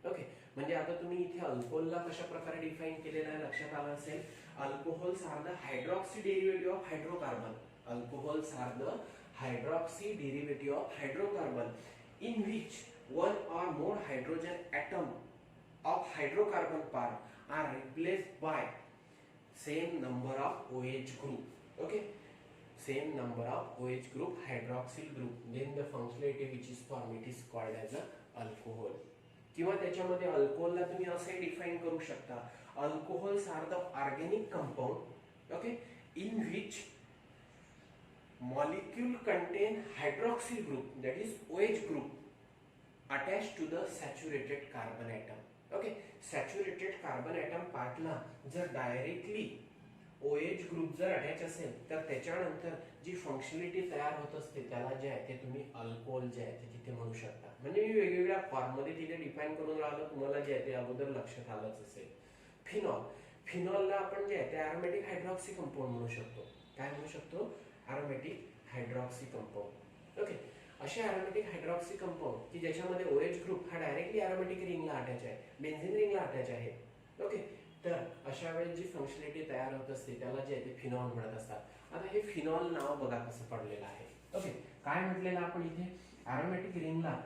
ओके, म्हणजे आता तुम्ही इथे अल्कोहोलला कशा प्रकारे डिफाइन केलेलं आहे लक्षात आलं असेल. Alcohols are the hydroxy derivative of hydrocarbon. Alcohols are the hydroxy derivative of hydrocarbon in which one or more hydrogen atom of hydrocarbon part are replaced by same number of OH group. Okay, same number of OH group, hydroxyl group, then the functionality which is formed it is called as a alcohol. किंवा त्याच्यामध्ये अल्कोहोलला तुम्ही असे define करू शकता, alcohols are the organic compound okay in which molecule contain hydroxyl group, that is OH group attached to the saturated carbon atom. Okay, saturated carbon atom पार्टला जर directly OH group जर attach असेल तर त्याच्यानंतर जी functionality तयार होत असते त्याला जे आहे ते तुम्ही अल्कोहोल जे आहे ते तिथे म्हणू शकता. म्हणजे मी वेगवेगळ्या फॉर्ममध्ये तिथे डिफाइन करून राहिलो, तुम्हाला जे आहे ते अगोदर लक्षात आलंच असेल. फिनॉल, फिनॉलला आपण जे आहे ते अरोमॅटिक हायड्रॉक्सी कंपाऊंड म्हणू शकतो. काय म्हणू शकतो, अरोमॅटिक हायड्रॉक्सी कंपाऊंड. ओके, असे अरोमॅटिक हायड्रॉक्सी कंपाऊंड की ज्याच्यामध्ये OH ग्रुप हा डायरेक्टली अरोमॅटिक रिंगला अटॅच आहे, बेन्झीन रिंगला अटॅच आहे. ओके, तर अशा वेळेस जी फंक्शनॅलिटी तयार होत असते त्याला जे आहे ते फिनॉल म्हणत असतात. आता हे फिनॉल नाव बघा कसं पडलेलं आहे. ओके, काय म्हटलेलं आपण इथे, अरोमॅटिक रिंगला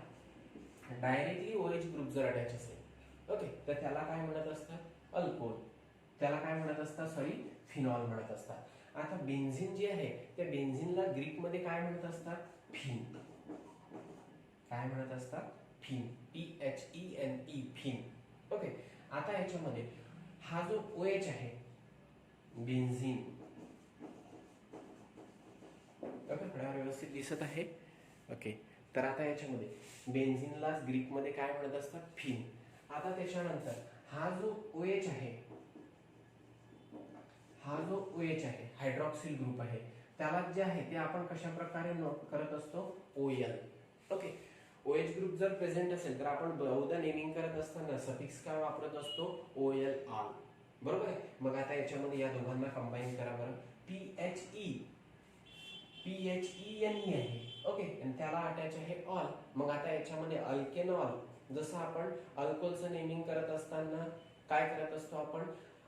डायरेक्टली OH ग्रुप जर अटॅच असेल ओके तर त्याला काय म्हणत असतात, अल्कोहोल. त्याला काय म्हणत असतात, सॉरी फिनॉल म्हणत असतात. आता बेन्झीन जे आहे त्या बेन्झीनला ग्रीक मध्ये काय म्हणत असतात, फिन. काय म्हणत असतात, फिन, PHENE, फिन. ओके, आता याच्यामध्ये हा जो OH आहे बेन्झीन, ओके थोडा व्यवस्थित दिसत आहे. ओके, तर आता याच्यामध्ये बेन्झीनला ग्रीक मध्ये काय म्हणत असतात, फिन. आता त्याच्यानंतर हा जो OH आहे, हा जो OH आहे हायड्रॉक्सिल ग्रुप आहे, त्याला जे आहे ते आपण कशा प्रकारे नोट करत असतो, OL. ओके, OH ग्रुप जर प्रेझेंट असेल तर आपण बहुधा नेमिंग करत असताना सफिक्स काय वापरत असतो, OL आल. बरोबर आहे. मग आता याच्यामध्ये या दोघांना कंबाईन करा बरं, PHENE आहे. ओके, आणि त्याला अटॅच आहे ऑल. मग आता याच्यामध्ये अल्केनॉल, जसं आपण अल्कोहोलचं नेमिंग करत असताना काय करत असतो, आपण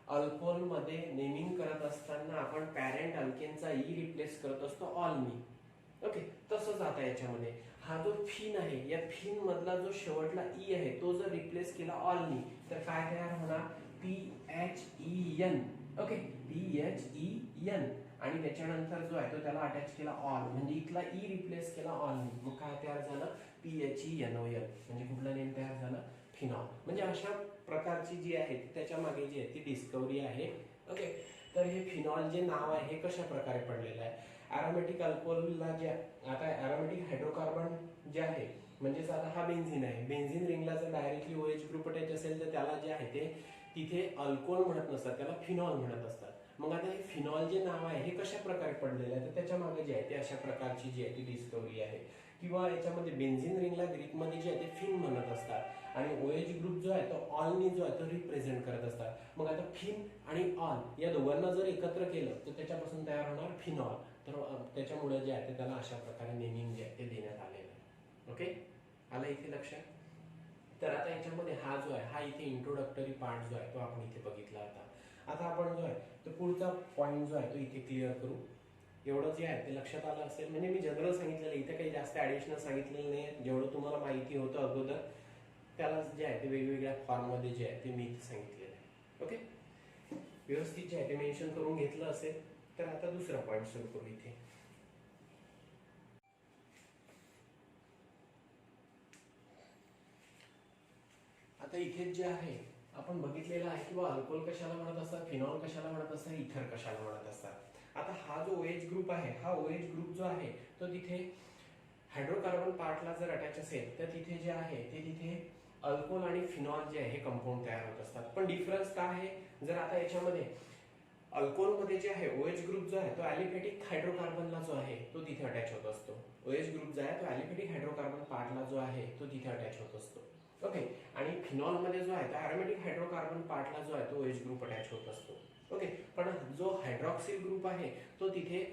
अल्कोहोल मध्ये नेमिंग करत असताना आपण पॅरेंट अल्केनचा ई रिप्लेस करत असतो ऑलनी. ओके, तसंच आता याच्यामध्ये हा जो फिन आहे, या फिन मधला जो शेवटला ई आहे तो जर रिप्लेस केला ऑलनी तर काय तयार होणार, PHEN. Okay, PHEN. आणि त्याच्यानंतर जो आहे तो त्याला अटॅच केला ऑल, म्हणजे इथला ई रिप्लेस केला ऑलनी, मग काय तयार झालं, PHENOL. म्हणजे कुठला नेम तयार झाला, फिनॉल. म्हणजे अशा प्रकारची जी आहे त्याच्या मागे जी आहे ती डिस्कवरी आहे. ओके, तर हे फिनॉल जे नाव आहे हे कशा प्रकारे पडलेलं आहे, अरोमॅटिक अल्कोहोलला जे आता अरोमॅटिक हायड्रोकार्बन जे आहे, म्हणजेच आता हा बेन्झीन आहे, बेन्झीन रिंगला जर डायरेक्टली OH ग्रुप अटॅच असेल तर त्याला जे आहे ते तिथे अल्कोहोल म्हणत नसतात, त्याला फिनॉल म्हणत असतात. मग आता हे फिनॉल जे नाव आहे हे कशा प्रकारे पडलेलं आहे, तर त्याच्या मागे जे आहे ते अशा प्रकारची जी आहे ती डिस्कवरी आहे. किंवा याच्यामध्ये बेन्झीन रिंगला ग्रीकमध्ये जे आहे ते फिन म्हणत असतात आणि OH ग्रुप जो आहे तो ऑलनी जो आहे तो रिप्रेझेंट करत असतात. मग आता फिन आणि ऑल या दोघांना जर एकत्र केलं तर त्याच्यापासून तयार होणार फिनॉल. तर त्याच्यामुळे जे आहे ते त्याला अशा प्रकारे नेमिंग जे आहे ते देण्यात आलेलं आहे. ओके, आलं इथे लक्षात. तर आता याच्यामध्ये हा जो आहे हा इथे इंट्रोडक्टरी पार्ट जो आहे तो आपण इथे बघितला होता. आता आपण जो आहे तो पुढचा पॉईंट जो आहे तो इथे क्लिअर करू. एवढं जे आहे ते लक्षात आलं असेल, म्हणजे मी जनरल सांगितलेलं, इथे काही जास्त ऍडिशनल सांगितलेलं नाही. जेवढं तुम्हाला माहिती होतं अगोदर त्याला जे आहे ते वेगवेगळ्या फॉर्म मध्ये जे आहे ते मी इथे सांगितलेलं आहे. ओके, व्यवस्थित जे आहे ते मेन्शन करून घेतलं असेल तर आता दुसरा पॉईंट सुरू करू इथे. आता इथे जे आहे आपण बघितलेलं आहे की अल्कोहोल कशाला म्हणत असतात, फिनॉल कशाला म्हणत असतात, इथर कशाला म्हणत असतात. आता हा जो OH ग्रुप आहे, हा OH ग्रुप जो आहे तो तिथे हायड्रोकार्बन पार्टला जर अटॅच असेल तर तिथे जे आहे ते तिथे अल्कोहोल आणि फिनॉल जे आहे हे कंपाऊंड तयार होत असतात. पण डिफरन्स काय आहे, जर आता याच्यामध्ये अल्कोहोल मध्ये जे आहे OH ग्रुप जो आहे तो ॲलिफॅटिक हायड्रोकार्बनला जो आहे तो तिथे अटॅच होत असतो. OH ग्रुप जो आहे तो ॲलिफॅटिक हायड्रोकार्बन पार्टला जो आहे तो तिथे अटॅच होत असतो. ओके, आणि फिनॉल मध्ये जो आहे तो अरोमॅटिक हायड्रोकार्बन पार्टला जो आहे तो OH ग्रुप अटॅच होत असतो. ओके, पण जो हायड्रॉक्सिल ग्रुप आहे तो तिथे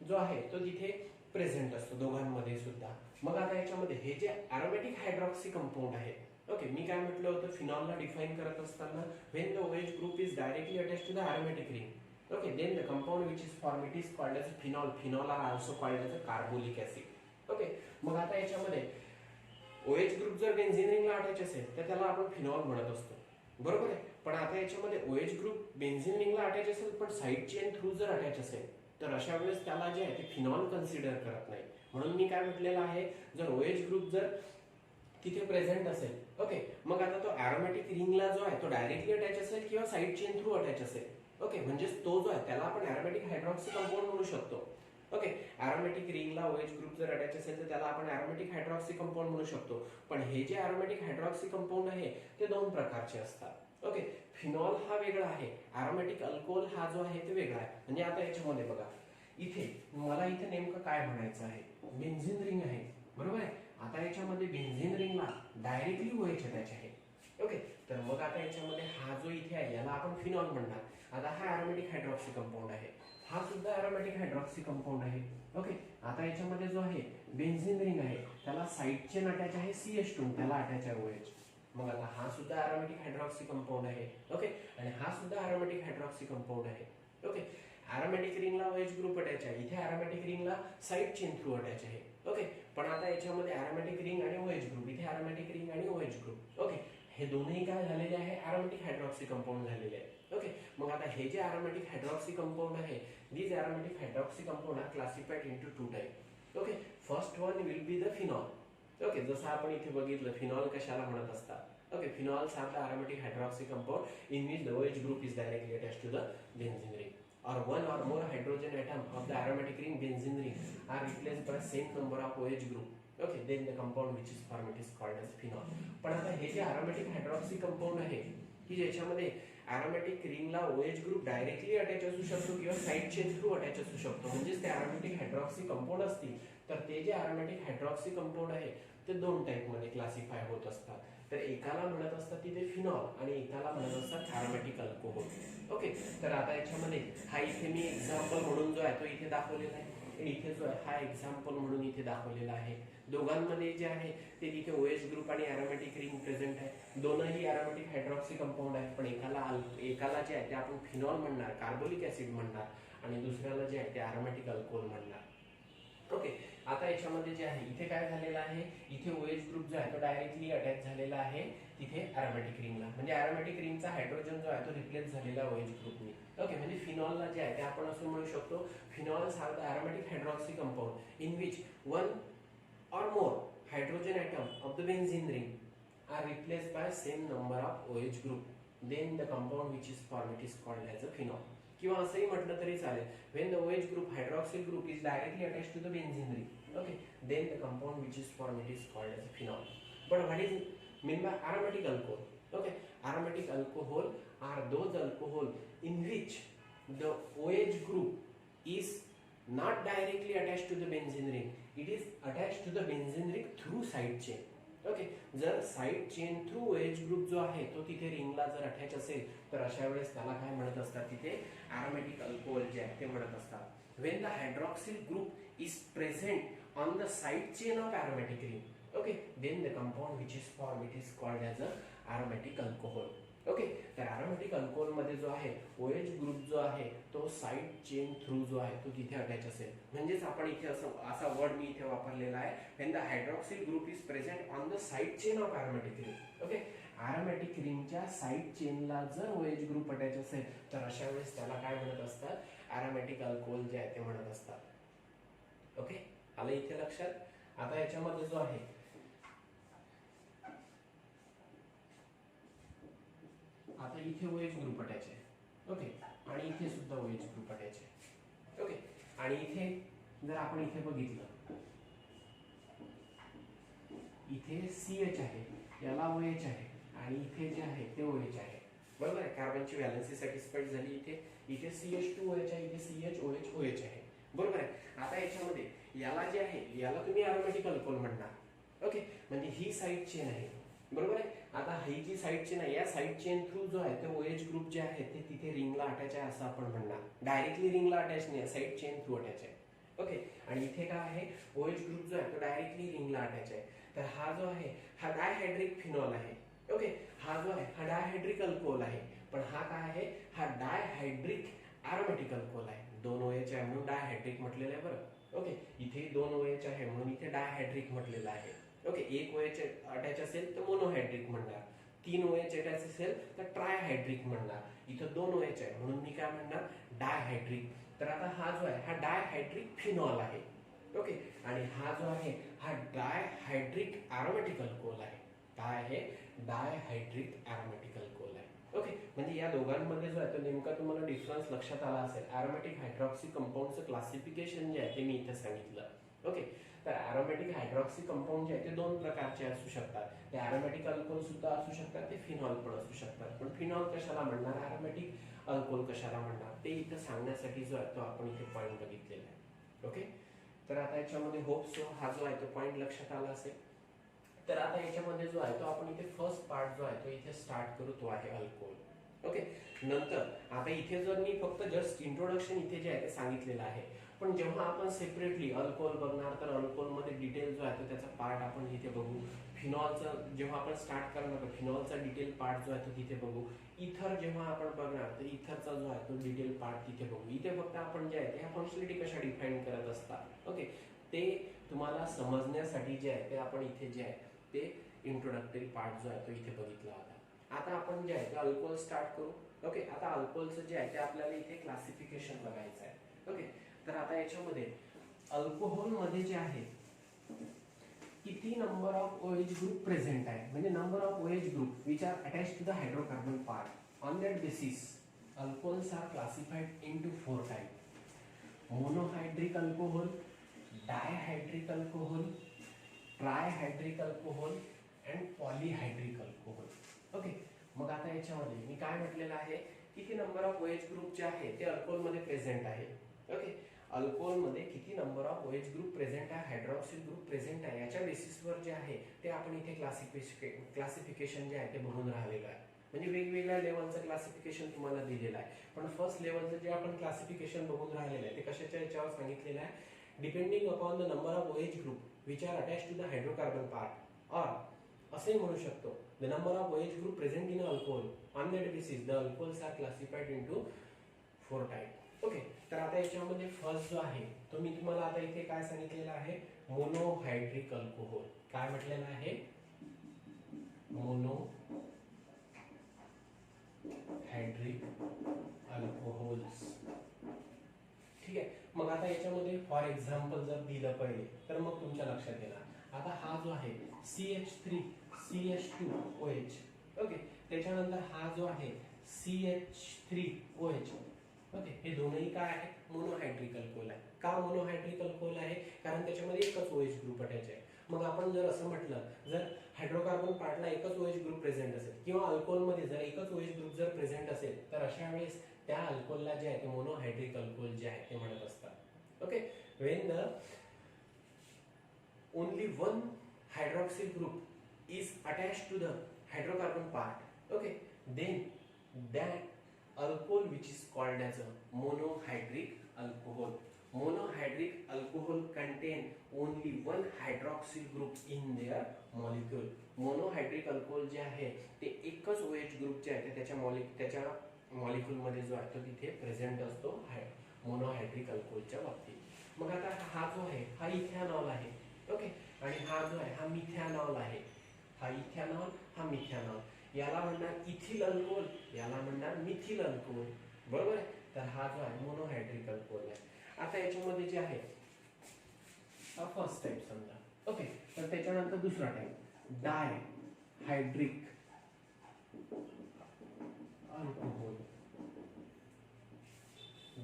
जो आहे तो तिथे प्रेझेंट असतो दोघांमध्ये सुद्धा. मग आता याच्यामध्ये हे जे अरोमॅटिक हायड्रॉक्सी कंपाऊंड आहे, ओके, मी काय म्हटलं होतं फिनॉलला डिफाइन करत असताना, when the OH group is directly attached to the aromatic ring, okay, then the compound which is formed, it is called as phenol. Phenol are also called as a carbolic acid. Okay, मग आता याच्यामध्ये OH group जर benzene रिंगला attach असेल तर त्याला आपण phenol म्हणत असतो, बरोबर आहे. पण आता याच्यामध्ये OH ग्रुप बेन्झीन रिंगला अटॅच असेल पण साइड चेन थ्रू जर अटॅच असेल तर अशा वेळेस त्याला जे आहे ते फिनॉल कन्सिडर करत नाही. म्हणून मी काय म्हटलेलं आहे, जर OH ग्रुप जर तिथे प्रेझेंट असेल, ओके, मग आता तो अरोमॅटिक रिंगला जो आहे तो डायरेक्टली अटॅच असेल किंवा साइड चेन थ्रू अटॅच असेल. ओके, म्हणजे तो जो आहे त्याला आपण अरोमॅटिक हायड्रॉक्सी कंपाऊंड म्हणू शकतो. ओके, अरोमॅटिक रिंगला OH ग्रुप जर अटॅच असेल तर त्याला आपण अरोमॅटिक हायड्रॉक्सी कंपाऊंड म्हणू शकतो. पण हे जे अरोमॅटिक हायड्रॉक्सी कंपाऊंड आहे ते दोन प्रकारचे असतात. ओके, फिनॉल हा वेगळा आहे, अरोमॅटिक अल्कोहोल हा जो आहे ते वेगळा आहे. म्हणजे आता याच्यामध्ये बघा, इथे मला इथे नेमकं काय म्हणायचं आहे, बेन्झीन रिंग आहे, बरोबर आहे. आता याच्यामध्ये बेन्झीन रिंगला डायरेक्टली OH अटॅच आहे. ओके, तर मग आता याच्यामध्ये हा जो इथे आहे याला आपण फिनॉल म्हणणार. आता हा अरोमॅटिक हायड्रॉक्सी कंपाऊंड आहे, हा सुद्धा अरोमॅटिक हायड्रॉक्सी कंपाऊंड आहे. ओके, आता याच्यामध्ये जो आहे बेन्झीन रिंग आहे त्याला साइड चेन अटॅच आहे CH2, त्याला अटॅच आहे OH. मग आता हा सुद्धा अरोमॅटिक हायड्रॉक्सी कंपाऊंड आहे. ओके, आणि हा सुद्धा अरोमॅटिक हायड्रॉक्सी कंपाऊंड आहे. ओके, अरोमॅटिक रिंगला OH ग्रुप अटॅच आहे, इथे अरोमॅटिक रिंगला साइड चेन थ्रू अटॅच आहे. ओके, पण आता याच्यामध्ये अरोमॅटिक रिंग आणि OH ग्रुप, इथे अरोमॅटिक रिंग आणि OH ग्रुप, ओके, हे दोन्ही काय झालेले आहे, अरोमॅटिक हायड्रॉक्सी कंपाऊंड झालेले आहे. ओके, मग आता हे जे अरोमॅटिक हायड्रॉक्सी कंपाऊंड आहे, these aromatic hydroxy compound are classified into two type. Okay, first one will be the phenol. Okay, जसं आपण इथे बघितलं फिनॉल कशाला म्हणत असतात. Okay, phenols are the aromatic hydroxy compound in which the OH group is directly attached to the benzene ring, or one or more hydrogen atom of the aromatic ring benzene ring are replaced by same number of OH group. Okay, then the compound which is formed is called as phenol. पण आता हे जे aromatic hydroxy compound आहे की ज्याच्यामध्ये aromatic रिंगला OH group directly attach असू शकतो किंवा साइड चेन थ्रू अटॅच असू शकतो, म्हणजे ते aromatic hydroxy compound असतील तर ते जे aromatic hydroxy compound आहे ते दोन टाइप मध्ये क्लासिफाय होत असतात. तर एकाला म्हणत असतात तिथे फिनॉल आणि एकाला म्हणत असतात aromatic अल्कोहोल. ओके, तर आता याच्यामध्ये हा इथे मी एक्झाम्पल म्हणून जो आहे तो इथे दाखवलेला आहे आणि इथे जो आहे हा एक्झाम्पल म्हणून इथे दाखवलेला आहे. दोघांमध्ये जे आहे ते तिथे OH ग्रुप आणि aromatic रिंग प्रेझेंट आहे. दोनही aromatic हायड्रॉक्सी कंपाऊंड आहे, पण एकाला जे आहे ते आपण फिनॉल म्हणणार, कार्बोलिक ऍसिड म्हणणार आणि दुसऱ्याला जे आहे ते aromatic अल्कोहोल म्हणणार. ओके, आता याच्यामध्ये जे आहे इथे काय झालेलं आहे, इथे OH ग्रुप जो आहे तो डायरेक्टली अटॅच झालेला आहे तिथे aromatic रिंगला, म्हणजे aromatic रिंगचा हायड्रोजन जो आहे तो रिप्लेस झालेला OH ग्रुपनी. ओके, म्हणजे फिनॉलला जे आहे ते आपण असं म्हणू शकतो phenols are the aromatic hydroxy compound in which one or more hydrogen atom of the benzene ring are replaced by same number of OH group, then the compound which is formed is called as a phenol. किंवा असंही म्हटलं तरी चालेल, when the OH group hydroxyl group is directly attached to the benzene ring, okay, then the compound which is formed is called as a phenol. But what is mean by aromatic alcohol? Okay, aromatic alcohol are those alcohol in which the OH group is not directly attached to the benzene ring, it is attached to the benzene ring through side chain. Okay, जर side chain through OH group जो आहे तो तिथे रिंगला जर attach असेल तर अशा वेळेस त्याला काय म्हणत असतात तिथे aromatic अल्कोहोल जे आहे ते म्हणत असतात. when the hydroxyl group is present on the side chain of aromatic ring, okay, then the compound which is formed it is called as a aromatic alcohol. Okay, तर aromatic अल्कोहोल मध्ये जो आहे OH group जो आहे तो side chain through जो आहे तो तिथे अटॅच असेल, म्हणजेच आपण इथे असा वर्ड मी इथे वापरलेला आहे when the hydroxyl group is present on the side chain of aromatic ring. Okay, aromatic रिंगच्या साइड चेनला जर OH ग्रुप अटॅच असेल तर अशा वेळेस त्याला काय म्हणत असतात aromatic अल्कोहोल जे आहे ते म्हणत असतात. ओके, आलं इथे लक्षात. आता याच्यामध्ये जो आहे आता इथे OH ग्रुप अटॅच आहे. ओके, आणि इथे सुद्धा OH ग्रुप अटॅच आहे. ओके, आणि इथे जर आपण इथे बघितलं इथे CH आहे, याला OH आहे आणि इथे जे आहे ते OH आहे, बरोबर आहे. कार्बनची व्हॅलेन्सी सॅटिस्फाईड झाली. इथे CH2OH आहे, इथे CHOH OH आहे, बरोबर आहे. आता याच्यामध्ये याला जे आहे याला तुम्ही aromatic अल्कोहोल म्हणणार. ओके, म्हणजे ही साइड चेन आहे, बरोबर आहे. आता ही जी साइड चेन आहे या साइड चेन थ्रू जो आहे ते OH ग्रुप जे आहे ते तिथे रिंगला अटॅच आहे असं आपण म्हणणार. डायरेक्टली रिंगला अटॅच नाही, साइड चेन थ्रू अटॅच आहे. ओके, आणि इथे काय आहे OH ग्रुप जो आहे तो डायरेक्टली रिंगला अटॅच आहे. तर हा जो आहे हा डायहायड्रिक फिनॉल आहे. ओके, हा जो आहे हा डायहायड्रिक अल्कोहोल आहे, पण हा काय आहे हा डायहायड्रिक aromatic अल्कोहोल आहे. दोन OH आहे म्हणून डायहायड्रिक म्हटलेलं आहे बरं. ओके, इथे दोन OH आहे म्हणून इथे डायहायड्रिक म्हटलेलं आहे. ओके, एक OH अटॅच असेल तर मोनोहायड्रिक म्हणणार, तीन OH अटॅच असेल तर ट्रायहायड्रिक म्हणणार. इथं दोन OH आहे म्हणून मी काय म्हणणार डायहायड्रिक. तर आता हा जो आहे हा डायहायड्रिक फिनॉल आहे. ओके, आणि हा जो आहे हा डायहायड्रिक aromatic अल्कोहोल आहे. काय आहे डायहायड्रिक aromatic अल्कोहोल आहे. ओके, म्हणजे या दोघांमध्ये जो आहे तो नेमका तुम्हाला डिफरन्स लक्षात आला असेल. aromatic हायड्रॉक्सी कंपाऊंडचं क्लासिफिकेशन जे आहे ते मी इथे सांगितलं. ओके, तर aromatic हायड्रॉक्सी कंपाऊंड जे आहे ते दोन प्रकारचे असू शकतात. ते aromatic अल्कोहोल सुद्धा असू शकतात, ते फिनॉल पण असू शकतात. पण फिनॉल कशाला म्हणणार, aromatic अल्कोहोल कशाला म्हणणार ते इथे सांगण्यासाठी जो आहे तो आपण इथे पॉइंट बघितलेला आहे. ओके, तर आता याच्यामध्ये होप सो हा जो आहे तो पॉइंट लक्षात आला असेल. तर आता याच्यामध्ये जो आहे तो आपण इथे फर्स्ट पार्ट जो आहे तो इथे स्टार्ट करू, तो आहे अल्कोहोल. ओके, नंतर आता इथे जर मी फक्त जस्ट इंट्रोडक्शन इथे जे आहे ते सांगितलेलं आहे, पण जेव्हा आपण सेपरेटली अल्कोहोल बघणार तर अल्कोहोल मध्ये डिटेल जो आहे तो त्याचा पार्ट आपण इथे बघू. फिनॉलचा जेव्हा आपण स्टार्ट करणार तर फिनॉलचा डिटेल पार्ट जो आहे तो तिथे बघू. इथर जेव्हा आपण बघणार तर इथरचा जो आहे तो डिटेल पार्ट तिथे बघू. इथे फक्त आपण जे आहे ते फंक्शनॅलिटी कशा डिफाइन करत असतात. ओके, ते तुम्हाला समजण्यासाठी जे आहे ते आपण इथे जे आहे ते इंट्रोडक्टरी पार्ट जो आहे तो इथे बघितला होता. आता आपण जे आहे ते अल्कोहोल स्टार्ट करू. ओके, आता अल्कोहोलचं जे आहे ते आपल्याला इथे क्लासिफिकेशन बघायचं आहे. ओके, तर आता याच्यामध्ये अल्कोहोल मध्ये जे आहे किती number of OH group present आहे, म्हणजे number of OH group which are attach to the hydrocarbon part. On that basis alcohols are classified into 4 type: monohydric alcohol, dihydric alcohol, trihydric alcohol and polyhydric alcohol. Okay, मग आता याच्यामध्ये मी काय म्हटलेलं आहे, किती number of OH group जे आहे ते अल्कोहोलमध्ये प्रेझेंट आहे. ओके, अल्कोहोलमध्ये किती number of OH group present आहे, हायड्रॉक्सिल ग्रुप प्रेझेंट आहे, याच्या बेसिसवर जे आहे ते आपण इथे क्लासिफिकेशन जे आहे ते बघून राहिलेलं आहे. म्हणजे वेगवेगळ्या लेवलचं क्लासिफिकेशन तुम्हाला दिलेलं आहे. पण फर्स्ट लेवलचं जे आपण क्लासिफिकेशन बघून राहिलेलं आहे ते कशाच्या याच्यावर सांगितलेलं आहे, depending upon the number of OH group which are attach to the hydrocarbon part, और असे म्हणू शकतो the number of OH group present in alcohol. On that basis the alcohols are classified into 4 type. Okay, तर आता याच्यामध्ये first जो आहे तो मी तुम्हाला आता इथे काय सांगितलेलं आहे, मोनोहायड्रिक अल्कोहोल. काय म्हटलेलं आहे, मोनोहायड्रिक अल्कोहोल्स. ठीक आहे, मग आता याच्यामध्ये फॉर एक्झाम्पल जर दिलं पहिले तर मग तुमच्या लक्षात येणार. आता हा जो आहे CH3CH2OH. ओके, त्याच्यानंतर हा जो आहे CH3OH. ओके, हे दोनही काय आहे, मोनोहायड्रिक अल्कोहोल आहे. का मोनोहायड्रिक अल्कोहोल आहे, कारण त्याच्यामध्ये एकच OH ग्रुप अटॅच आहे. मग आपण जर असं म्हटलं, जर हायड्रोकार्बन पार्टला एकच OH ग्रुप प्रेझेंट असेल किंवा अल्कोहोलमध्ये जर एकच OH ग्रुप जर प्रेझेंट असेल तर अशा वेळेस त्या अल्कोहोलला जे आहे ते मोनोहायड्रिक अल्कोहोल जे आहे ते म्हणत असतात. Okay, when the only one hydroxyl group is attached to the hydrocarbon part, okay, then that alcohol which is called as a monohydric alcohol. Monohydric alcohol contain only one hydroxyl group in their molecule. Monohydric alcohol जे आहे ते एकच OH group जे आहे त्याच्या molecule मध्ये जो आहे तो तिथे प्रेझेंट असतो मोनोहायड्रिक अल्कोहोलच्या बाबतीत. मग आता हा जो आहे हा इथेनॉल आहे. ओके, आणि हा जो आहे हा मिथेनॉल आहे. हा इथेनॉल, हा मिथेनॉल. याला म्हणणार इथिल अल्कोहोल, याला म्हणणार मिथिल अल्कोहोल. बरोबर आहे, तर हा जो आहे मोनोहायड्रिक अल्कोहोल आहे. आता याच्यामध्ये जे आहे हा फर्स्ट टाइप समजा. ओके, तर त्याच्यानंतर दुसरा टाइप डायहायड्रिक अल्कोहोल.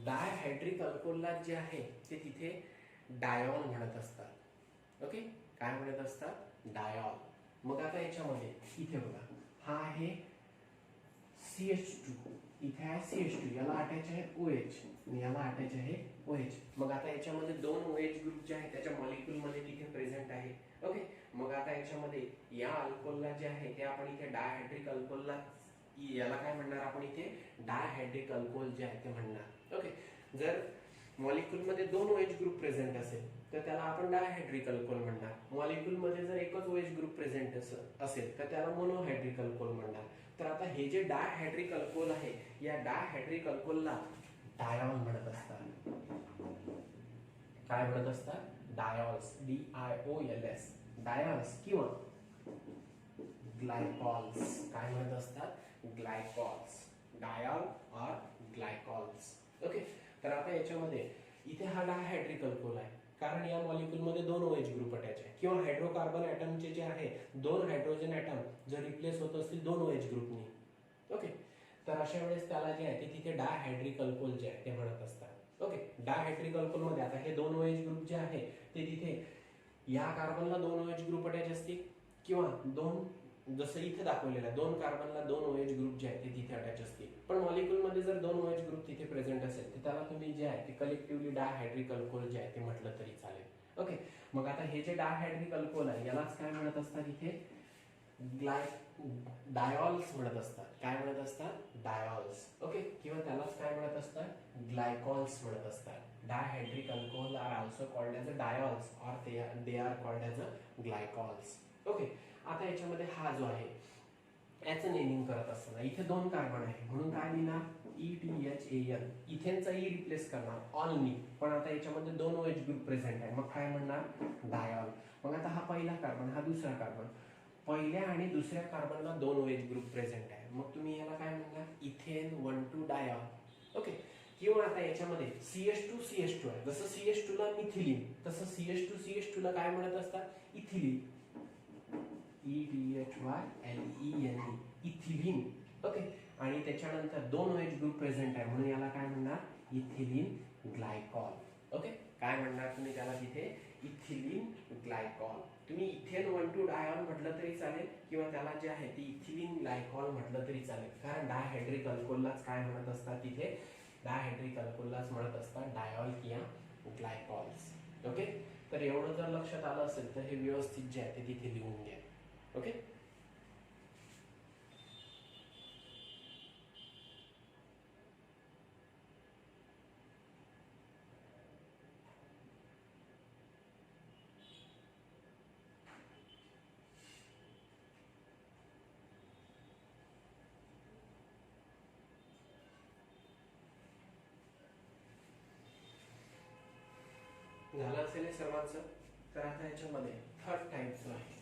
डायहायड्रिक अल्कोहोलला जे आहे ते तिथे डायॉल म्हणत असतात. ओके, काय म्हणत असतात, डायॉल. मग आता याच्यामध्ये इथे बघा, हा आहे CH2, इथे आहे CH2, याला अटॅच आहे OH आणि याला अटॅच आहे OH. मग आता याच्यामध्ये दोन OH ग्रुप जे आहे त्याच्या मॉलिक्यूल मध्ये तिथे प्रेझेंट आहे. ओके, मग आता याच्यामध्ये या अल्कोहोलला जे आहे ते आपण इथे डायहायड्रिक अल्कोहोलला, याला काय म्हणणार आपण इथे, डायहायड्रिक अल्कोहोल जे आहे ते म्हणणार. ओके, जर मॉलिक्यूल मध्ये दोन OH ग्रुप प्रेझेंट असेल तर त्याला आपण डायहायड्रिक अल्कोहोल म्हणणार. मॉलिक्यूल मध्ये जर एकच OH ग्रुप प्रेझेंट असेल तर त्याला मोनोहायड्रिक अल्कोहोल म्हणणार. तर आता हे जे डायहायड्रिक अल्कोहोल आहे या डायहायड्रिक अल्कोहोलला डायॉल म्हणत असतात. काय म्हणत असतात, डायॉल्स, DIOLS, डायॉल्स किंवा ग्लायकॉल्स. काय म्हणत असतात, ग्लायकॉल्स, डायॉल और ग्लायकॉल्स. ओके, तर आता याच्यामध्ये इथे हा डायहायड्रिक अल्कोहोल आहे कारण या मॉलिक्यूल मध्ये दोन OH ग्रुप अटॅच आहे किंवा हायड्रोकार्बन ॲटमचे जे आहे दोन हायड्रोजन ॲटम जर रिप्लेस होत असतील दोन OH ग्रुपनी. ओके, तर अशा वेळेस त्याला जे आहे ते तिथे डायहायड्रिक अल्कोहोल जे आहे ते म्हणत असतात. ओके, डायहायड्रिक अल्कोहोल मध्ये आता हे दोन OH ग्रुप जे आहे ते तिथे या कार्बनला दोन OH ग्रुप अटॅच असतील किंवा दोन, जसं इथे दाखवलेलं आहे, दोन कार्बनला दोन OH ग्रुप जे आहे ते तिथे अटॅच असतील. पण मॉलिक्यूल मध्ये जर दोन OH ग्रुप तिथे प्रेझेंट असेल तर त्याला तुम्ही जे आहे ते कलेक्टिव्हली डायहायड्रिक अल्कोहोल जे आहे ते म्हटलं तरी चालेल. ओके, मग आता हे जे डायहायड्रिक अल्कोहोल आहे यालाच काय म्हणत असतात, इथे डायॉल्स म्हणत असतात. काय म्हणत असतात, डायॉल्स. ओके, किंवा त्यालाच काय म्हणत असतात, ग्लायकॉल्स म्हणत असतात. Dihydric alcohol are also called as a diols और they are called as a glycols. Okay, आता याच्यामध्ये हा जो आहे याचं नेमिंग करत असताना इथे दोन कार्बन आहे म्हणून काय लिहिणार, ETHAL. इथेनचा E रिप्लेस करणार ऑलनी, पण आता याच्यामध्ये दोन OH ग्रुप प्रेझेंट आहे मग काय म्हणणार, डायॉल. मग आता हा पहिला कार्बन, हा दुसरा कार्बन, पहिल्या आणि दुसऱ्या कार्बनला दोन OH ग्रुप प्रेझेंट आहे मग तुम्ही याला काय म्हणणार, इथेन 1,2 डायॉल. ओके, किंवा आता याच्यामध्ये CH2 आहे, जसं CH2 ला मिथिलीन तसं CH2 ला काय म्हणत असतात, इथिलीन. ETHYLENE, ethylene. ओके, आणि त्याच्यानंतर दोन OH ग्रुप प्रेझेंट आहे म्हणून याला काय म्हणणार, इथिलीन ग्लायकॉल. ओके, काय म्हणणार तुम्ही त्याला तिथे, इथिलीन ग्लायकॉल. तुम्ही इथेन 1,2 डायऑन म्हटलं तरी चालेल किंवा त्याला जे आहे ते इथिलीन ग्लायकॉल म्हटलं तरी चालेल, कारण डायहायड्रिक अल्कोहोललाच काय म्हणत असतात तिथे, डायहायड्रिक अल्कोहोललाच म्हणत असतात डायऑल किंवा ग्लायकॉल्स. ओके, तर एवढं जर लक्षात आलं असेल तर हे व्यवस्थित जे आहे ते तिथे लिहून घ्या. ओके, झालं असेल सर्वांचं. तर आता याच्यामध्ये थर्ड टाईपचं आहे.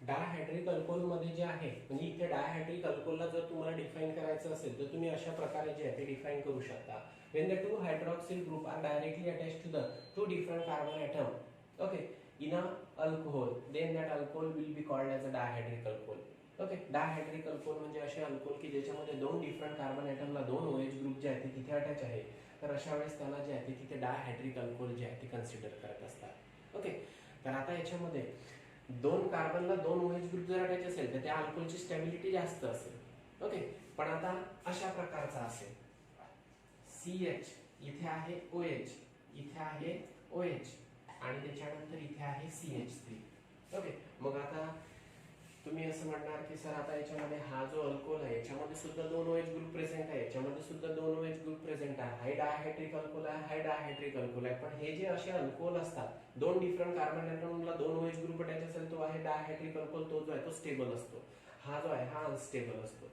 डायहायड्रिक अल्कोहोल मध्ये जे आहे, म्हणजे इथे डायहायड्रिक अल्कोहोलला जर तुम्हाला डिफाइन करायचं असेल तर तुम्ही अशा प्रकारे जे आहे ते डिफाइन करू शकता. when the two hydroxyl group are directly attached to the two different carbon atom, okay, in a alcohol, then that alcohol will be called as a dihydric alcohol. Okay, dihydric alcohol म्हणजे असे alcohol की ज्याच्यामध्ये दोन different carbon ॲटमला दोन OH group जे आहे ते तिथे अटॅच आहे, तर अशा वेळेस त्याला जे आहे ते तिथे डायहायड्रिक अल्कोहोल जे आहे ते कन्सिडर करत असतात. ओके, तर आता याच्यामध्ये दोन कार्बनला दोन OH ग्रुप जर अटॅच असेल तर त्या अल्कोहोलची स्टॅबिलिटी जास्त असेल. ओके, पण आता अशा प्रकारचा असेल, CH इथे आहे OH, इथे आहे OH आणि त्याच्यानंतर इथे आहे CH3. ओके, मग आता तुम्ही असं म्हणणार की सर आता याच्यामध्ये हा जो अल्कोहोल आहे याच्यामध्ये सुद्धा दोन OH ग्रुप प्रेझेंट आहे, याच्यामध्ये सुद्धा दोन OH ग्रुप प्रेझेंट आहे, हाय डायहायड्रिक अल्कोहोल आहे, हाय डायहायड्रिक अल्कोहोल आहे. पण हे जे असे अल्कोहोल असतात दोन डिफरंट कार्बन ॲटमला दोन OH ग्रुप अटॅच असेल तो आहे डायहायड्रिक अल्कोहोल, तो जो आहे तो स्टेबल असतो. हा जो आहे हा अनस्टेबल असतो.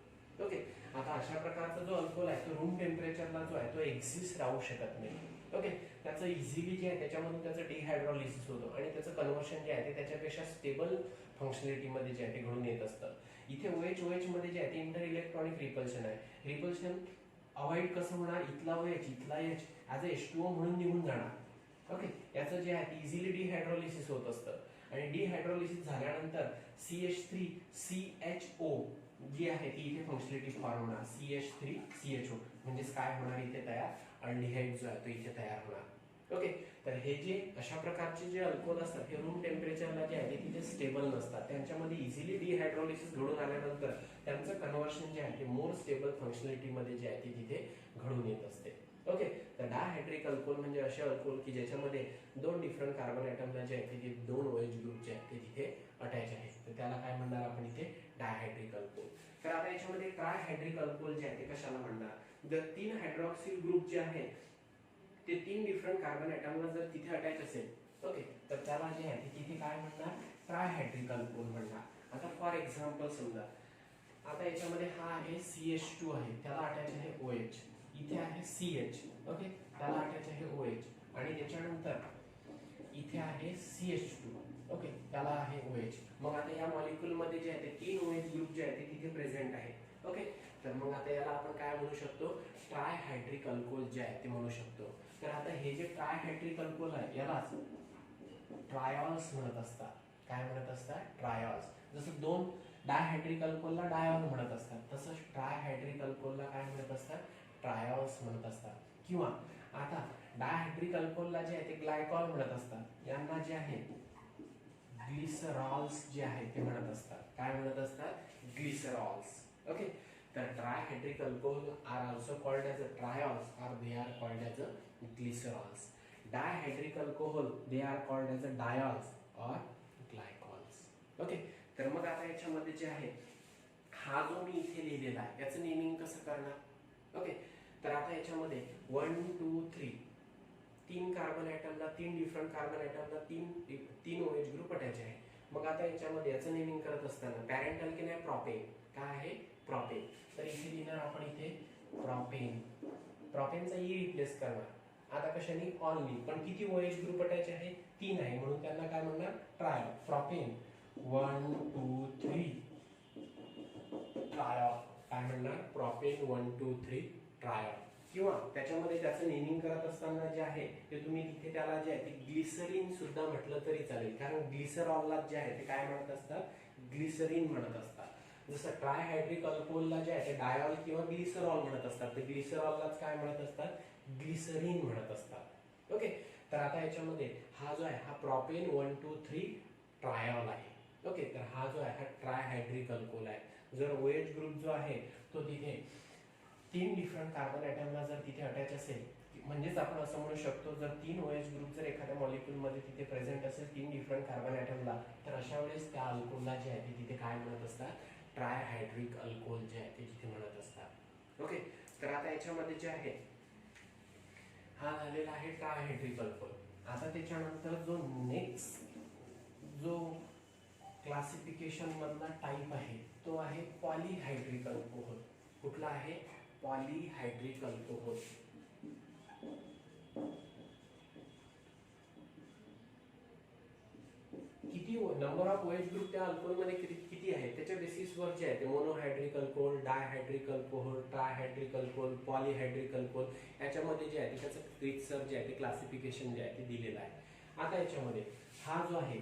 ओके, आता अशा प्रकारचा जो अल्कोहोल आहे तो रूम टेम्परेचरला जो आहे तो एक्झिस्ट राहू शकत नाही. ओके, त्याचं इझिली जे आहे त्याच्यामधून त्याचं डिहायड्रोलिसिस होतं आणि त्याचं कन्व्हर्शन जे आहे ते त्याच्यापेक्षा स्टेबल फंक्शनॅलिटी मध्ये जे आहे ते घडून येत असतं. इथे OH मध्ये जे आहे ते इंटर इलेक्ट्रॉनिक रिपल्शन आहे. रिपल्शन अवॉइड कसं होणार, इथला OH इथला H ॲज अ H2O म्हणून निघून जाणार. ओके, याचं जे आहे ते इझिली डिहायड्रोलिसिस होत असतं आणि डिहायड्रोलिसिस झाल्यानंतर CH3CHO जी आहे ती इथे फंक्शनॅलिटी फॉर्म होणार, CH3CHO म्हणजेच काय होणार इथे तयार, अल्डिहाइड जो आहे तो इथे तयार होणार. ओके, तर हे जे अशा प्रकारचे जे अल्कोहोल असतात हे रूम टेम्परेचरला जे आहे ते तिथे स्टेबल नसतात, त्यांच्यामध्ये इझिली डिहायड्रोलिसिस घडून आल्यानंतर त्यांचं कन्व्हर्शन जे आहे ते मोर स्टेबल फंक्शनॅलिटी मध्ये जे आहे ते तिथे घडून येत असते. ओके, तर डायहायड्रिक अल्कोहोल म्हणजे असे अल्कोहोल की ज्याच्यामध्ये दोन डिफरंट कार्बन ॲटमला जे आहे ते दोन OH ग्रुप जे आहेत ते तिथे अटॅच आहेत, तर त्याला काय म्हणणार आपण इथे, डायहायड्रिक अल्कोहोल. तर आता याच्यामध्ये ट्रायहायड्रिक अल्कोहोल जे आहे ते कशाला म्हणणार, जर तीन हायड्रॉक्सिल ग्रुप जे आहेत ते तीन डिफरंट कार्बन ॲटमला जर तिथे अटॅच असेल, ओके, तर त्याला जे आहे ते तिथे काय म्हणणार, ट्रायहायड्रिक अल्कोहोल म्हणणार. आता फॉर एक्झाम्पल समजा आता याच्यामध्ये हा आहे CH2 आहे, त्याला अटॅच आहे OH, इथे आहे CH, ओके, त्याला अटॅच आहे OH आणि त्याच्यानंतर इथे आहे CH2, ओके, त्याला आहे OH. मग आता या मॉलिक्यूल मध्ये जे आहे ते तीन OH ग्रुप जे आहे ते तिथे प्रेझेंट आहे. ओके, तर मग आता याला आपण काय म्हणू शकतो, ट्रायहायड्रिक अल्कोहोल जे आहे ते म्हणू शकतो. तर आता हे जे ट्रायहायड्रिक अल्कोहोल आहे यालाच ट्रायॉल्स म्हणत असतात. काय म्हणत असतात, ट्रायॉल्स. जसं दोन डायहायड्रिक अल्कोहोलला डायॉल म्हणत असतात, तसंच ट्रायहायड्रिक अल्कोहोलला काय म्हणत असतात, ट्रायॉल्स म्हणत असतात. किंवा आता डायहायड्रिक अल्कोहोलला जे आहे ते ग्लायकॉल म्हणत असतात, यांना जे आहे ग्लिसरॉल्स जे आहे ते म्हणत असतात. काय म्हणत असतात, ग्लिसरॉल्स. ओके, तर trihydric alcohol are also called as a triols or they are called as a glycerols. Dihydric alcohol they are called as a diols or glycols. Okay, तर मग आता याच्यामध्ये जे आहे हा जो मी इथे लिहिलेला आहे याचं नेमिंग कसं करणार. ओके, तर आता याच्यामध्ये 1 2 3 तीन कार्बन ॲटमला तीन डिफरंट कार्बन ॲटमला तीन OH ग्रुप अटॅच आहे. मग आता याच्यामध्ये याचं नेमिंग करत असताना पॅरेंटल की नाही, प्रॉपेन काय आहे, प्रोपेन. तर इथे लिहिणार आपण इथे प्रोपेन. प्रोपेनचा ई रिप्लेस करणार. आता कशाने? ऑलनी. पण किती OH ग्रुप अटॅच आहे? 3 आहे, म्हणून त्यांना काय म्हणणार? ट्रायॉल. प्रोपेन 1 2 3 ट्रायॉल. काय म्हणणार? प्रोपेन 1 2 3 ट्रायॉल. किंवा त्याच्यामध्ये त्याचं नेमिंग करत असताना जे आहे ते तुम्ही तिथे त्याला जे आहे ते ग्लिसरीन सुद्धा म्हटलं तरी चालेल, कारण ग्लिसरॉलला जे आहे ते काय म्हणत असतात? ग्लिसरीन म्हणत असतात. जसं ट्रायहायड्रिक अल्कोहोलला जे आहे ते डायॉल किंवा ग्लिसरॉल म्हणत असतात, तर ग्लिसरॉललाच काय म्हणत असतात? ग्लिसरीन म्हणत असतात. ओके. तर आता याच्यामध्ये हा जो आहे हा प्रोपेन 1 2 3 ट्रायॉल आहे. ओके. तर हा जो आहे हा ट्रायहायड्रिक अल्कोहोल आहे. जर OH ग्रुप जो आहे तो तिथे 3 डिफरंट कार्बन ॲटमला जर तिथे अटॅच असेल, म्हणजेच आपण असं म्हणू शकतो जर 3 OH ग्रुप जर एखाद्या मॉलिक्यूलमध्ये तिथे प्रेझेंट असेल 3 डिफरंट कार्बन ॲटमला, तर अशा वेळेस त्या अल्कोहोलला जे आहे ते तिथे काय म्हणत असतात? ट्रायहायड्रिक अल्कोहोल जे आहे ते तिथे म्हणत असतात. ओके. तर आता याच्यामध्ये जे आहे हा झालेला आहे ट्रायहायड्रिक अल्कोहोल. आता त्याच्यानंतर जो नेक्स्ट जो क्लासिफिकेशन मधला टाइप आहे तो आहे पॉलीहायड्रिक अल्कोहोल. कुठला आहे? पॉलीहायड्रिक अल्कोहोल. किती नंबर ऑफ OH ग्रुप त्या अल्कोहोल मध्ये किती आहे त्याच्या बेसिसवर जे आहे ते monohydric alcohol, dihydric alcohol, trihydric alcohol, पॉलीहायड्रिक alcohol याच्यामध्ये जे आहे ते त्याचं रितसर जे आहे ते क्लासिफिकेशन जे आहे ते दिलेलं आहे. आता याच्यामध्ये हा जो आहे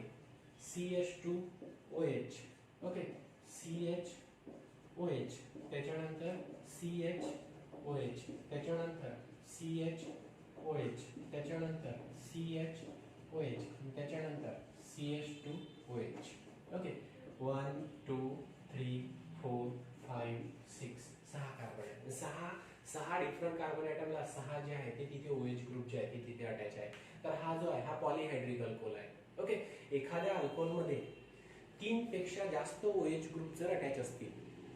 CH2OH. ओके. CHOH, त्याच्यानंतर CHOH, त्याच्यानंतर CHOH, त्याच्यानंतर CHOH, त्याच्यानंतर CH2OH. ओके. 1 2 3 4 5 6 6 कार्बन आहे. सहा डिफरंट कार्बन ॲटमला 6 जे आहे ते तिथे OH ग्रुप जे आहे ते तिथे अटॅच आहे. तर हा जो आहे हा पॉलीहायड्रिक अल्कोहोल आहे. ओके. एखाद्या अल्कोहोलमध्ये 3 पेक्षा जास्त OH ग्रुप जर अटॅच असतील,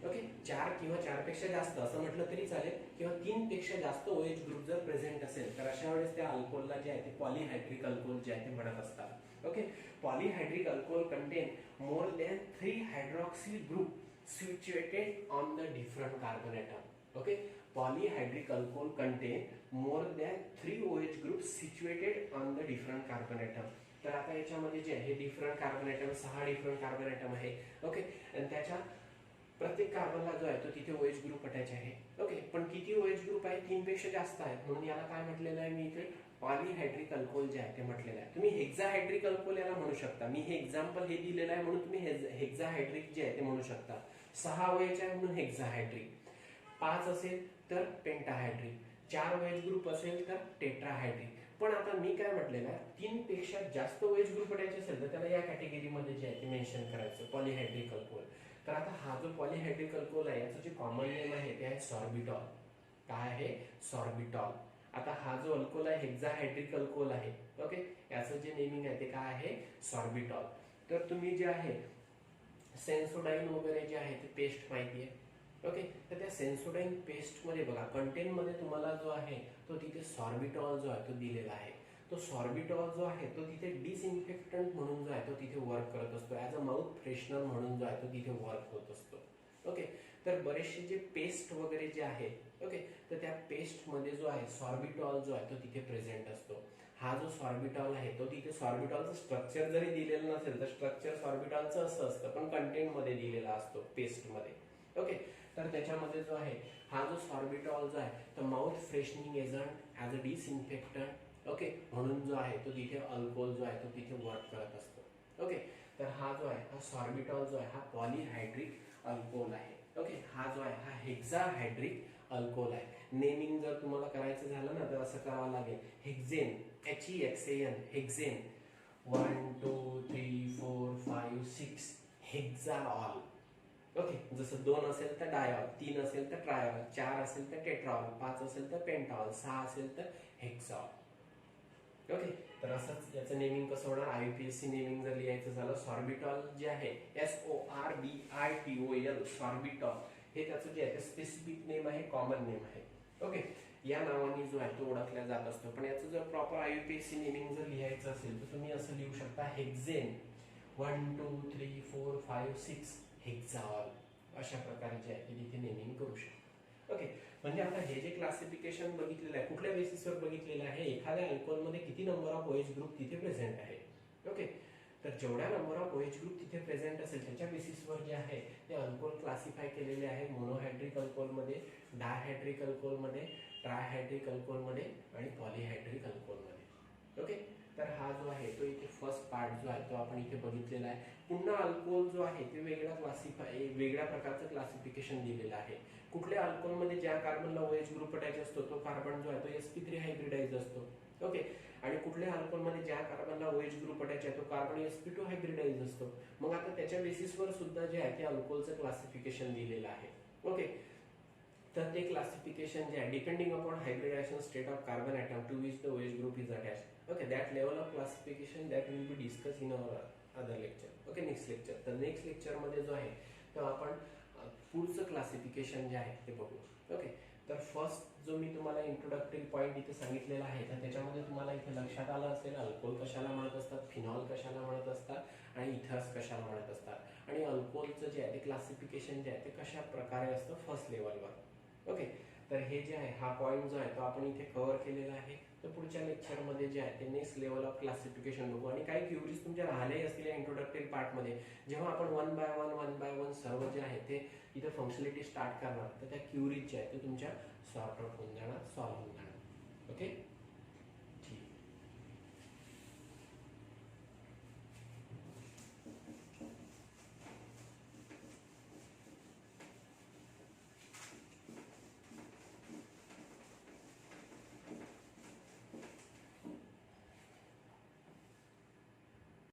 ओके, 4 किंवा 4 पेक्षा जास्त असं म्हटलं तरी चालेल, किंवा 3 पेक्षा जास्त OH ग्रुप जर प्रेझेंट असेल तर अशा वेळेस त्या अल्कोहोलला जे आहे ते पॉलीहायड्रिक अल्कोहोल जे आहे ते म्हणत असतात. Okay. Polyhydric alcohol contain more than 3 hydroxyl group situated on the different carbon atom. Okay. Polyhydric alcohol contain more than 3 OH group situated on the different carbon atom. तर आता याच्यामध्ये जे आहे different carbon atom 6 different carbon atom आहे. Okay. आणि त्याच्या प्रत्येक कार्बनला जो आहे तो तिथे OH ग्रुप अटॅच आहे. ओके. पण किती OH ग्रुप आहे? 3 पेक्षा जास्त आहेत, म्हणून याला काय म्हटलेलं आहे मी इथे? पॉलीहायड्रिक अल्कोहोल जे आहे ते म्हटलेलं आहे. तुम्ही हेक्साहायड्रिक अल्कोहोल याला म्हणू शकता. मी हे एक्झाम्पल हे दिलेलं आहे म्हणून तुम्ही हेक्साहायड्रिक जे आहे ते म्हणू शकता. 6 OH आहे म्हणून हेक्साहायड्रिक, 5 असेल तर पेंटाहायड्रिक, 4 OH ग्रुप असेल तर टेट्राहायड्रिक. पण आता मी काय म्हटलेलं आहे, 3 पेक्षा जास्त OH ग्रुप अटॅच असेल तर त्याला या कॅटेगरीमध्ये जे आहे ते मेन्शन करायचं, पॉलीहायड्रिक अल्कोहोल. तर आता हा जो पॉलीहायड्रिक अल्कोहोल आहे याचं जे कॉमन नेम आहे ते आहे सॉर्बिटॉल. काय आहे? सॉर्बिटॉल. आता हा जो अल्कोहोल आहे हेक्साहायड्रिक अल्कोहोल आहे. ओके. याचं जे नेमिंग आहे ते काय आहे? सॉर्बिटॉल. तर तुम्ही जे आहे सेन्सोडाईन वगैरे जे आहे ते पेस्ट माहिती आहे. ओके. तर त्या सेन्सोडाईन पेस्ट मध्ये बघा कंटेंटमध्ये तुम्हाला जो आहे तो तिथे सॉर्बिटॉल जो आहे तो दिलेला आहे. तो सॉर्बिटॉल जो आहे तो तिथे डिसइन्फेक्टंट म्हणून जो आहे तो तिथे वर्क करत असतो, ॲज अ माउथ फ्रेशनर म्हणून जो आहे तो तिथे वर्क होत असतो. ओके. तर बरेचसे जे पेस्ट वगैरे जे आहे, ओके, तर त्या पेस्टमध्ये जो आहे सॉर्बिटॉल जो आहे तो तिथे प्रेझेंट असतो. हा जो सॉर्बिटॉल आहे तो तिथे सॉर्बिटॉलचं स्ट्रक्चर जरी दिलेलं नसेल तर स्ट्रक्चर सॉर्बिटॉलचं असं असतं, पण कंटेंटमध्ये दिलेला असतो पेस्टमध्ये. ओके. तर त्याच्यामध्ये जो आहे हा जो सॉर्बिटॉल जो आहे तो mouth freshening agent, as a disinfectant, okay, म्हणून जो आहे तो तिथे अल्कोहोल जो आहे तो तिथे वर्क करत असतो. ओके. तर हा जो आहे हा सॉर्बिटॉल जो आहे हा पॉलीहायड्रिक अल्कोहोल आहे. ओके. हा जो आहे हा हेक्साहायड्रिक अल्कोहोल आहे. नेमिंग जर तुम्हाला करायचं झालं ना तर असं करावं लागेल, हेक्झेन, HEXAN, हेक्झेन 1 2 3 4 5 6 हेक्साऑल. ओके. जसं 2 असेल तर डायॉल, 3 असेल तर ट्रायॉल, 4 असेल तर टेट्रॉल, 5 असेल तर पेंटॉल, 6 असेल तर हेक्सॉल. ओके. तर असंच याचं नेमिंग कसं होणार? IUPAC नेमिंग जर लिहायचं झालं, सॉर्बिटॉल जे आहे SORBITOL, सॉर्बिटॉल हे त्याचं जे आहे ते स्पेसिफिक नेम आहे, कॉमन नेम आहे. ओके. या नावाने जो आहे तो ओळखला जात असतो. पण याचं जर प्रॉपर IUPAC नेमिंग जर लिहायचं असेल तर तुम्ही असं लिहू शकता, हेक्झेन 1 2 3 4 5 6 हेक्साऑल. अशा प्रकारे जे आहे ते तिथे नेमिंग करू शकतो. ओके, म्हणजे आता हे जे क्लासिफिकेशन बघितलेलं आहे कुठल्या बेसिसवर बघितलेलं आहे, एखाद्या अल्कोहोलमध्ये किती नंबर ऑफ OH ग्रुप तिथे प्रेझेंट आहे. ओके, तर जेवढ्या नंबर ऑफ OH ग्रुप तिथे प्रेझेंट असेल त्याच्या बेसिसवर जे आहे ते अल्कोहोल क्लासिफाय केलेले आहे. मोनोहायड्रिक अल्कोहोलमध्ये, डायहायड्रिक अल्कोहोलमध्ये, ट्रायहायड्रिक अल्कोहोलमध्ये आणि पॉलिहायड्रिक अल्कोहोलमध्ये. ओके, तर हा जो आहे तो इथे फर्स्ट पार्ट जो आहे तो आपण इथे बघितलेला आहे. पुन्हा अल्कोहोल जो आहे ते वेगळ्या प्रकारचं क्लासिफिकेशन दिलेलं आहे. कुठल्या अल्कोहोलमध्ये ज्या कार्बनला OH ग्रुप अटॅच असतो तो कार्बन जो आहे तो sp3 हायब्रिडाइज असतो. ओके, आणि कुठल्या अल्कोहोलमध्ये ज्या कार्बनला OH ग्रुप अटॅच आहे तो कार्बन sp2 हायब्रिडाइज असतो. मग आता त्याच्या बेसिसवर सुद्धा जे आहे ते अल्कोहोलचं क्लासिफिकेशन दिलेलं आहे. ओके, तर ते क्लासिफिकेशन जे आहे depending upon hybridization state of carbon atom to which the OH group is attach. Okay, that level of classification that will be discussed in our other lecture. Okay, next lecture. तर next lecture मध्ये जो आहे तो आपण पुढचं classification जे आहे ते बघू. ओके, तर फर्स्ट जो मी तुम्हाला इंट्रोडक्टरी पॉईंट इथे सांगितलेला आहे तर त्याच्यामध्ये तुम्हाला इथे लक्षात आलं असेल अल्कोहोल कशाला म्हणत असतात, फिनॉल कशाला म्हणत असतात आणि इथर्स कशाला म्हणत असतात, आणि अल्कोहोलचं जे आहे ते क्लासिफिकेशन जे आहे ते कशा प्रकारे असतं फर्स्ट लेवलवर. ओके, तर हे जे आहे हा पॉईंट जो आहे तो आपण इथे कव्हर केलेला आहे. तर पुढच्या लेक्चरमध्ये जे आहे ते नेक्स्ट लेवल ऑफ क्लासिफिकेशन बघू आणि काही क्युरीज तुमच्या राहिल्याही असतील या इंट्रोडक्टरी पार्टमध्ये. जेव्हा आपण वन बाय वन सर्व जे आहे ते इथे फंक्शनॅलिटी स्टार्ट करणार तर त्या क्युरीज जे आहे ते तुमच्या सॉर्ट आउट होऊन जाणार, सॉल्व्ह होऊन जाणार. ओके.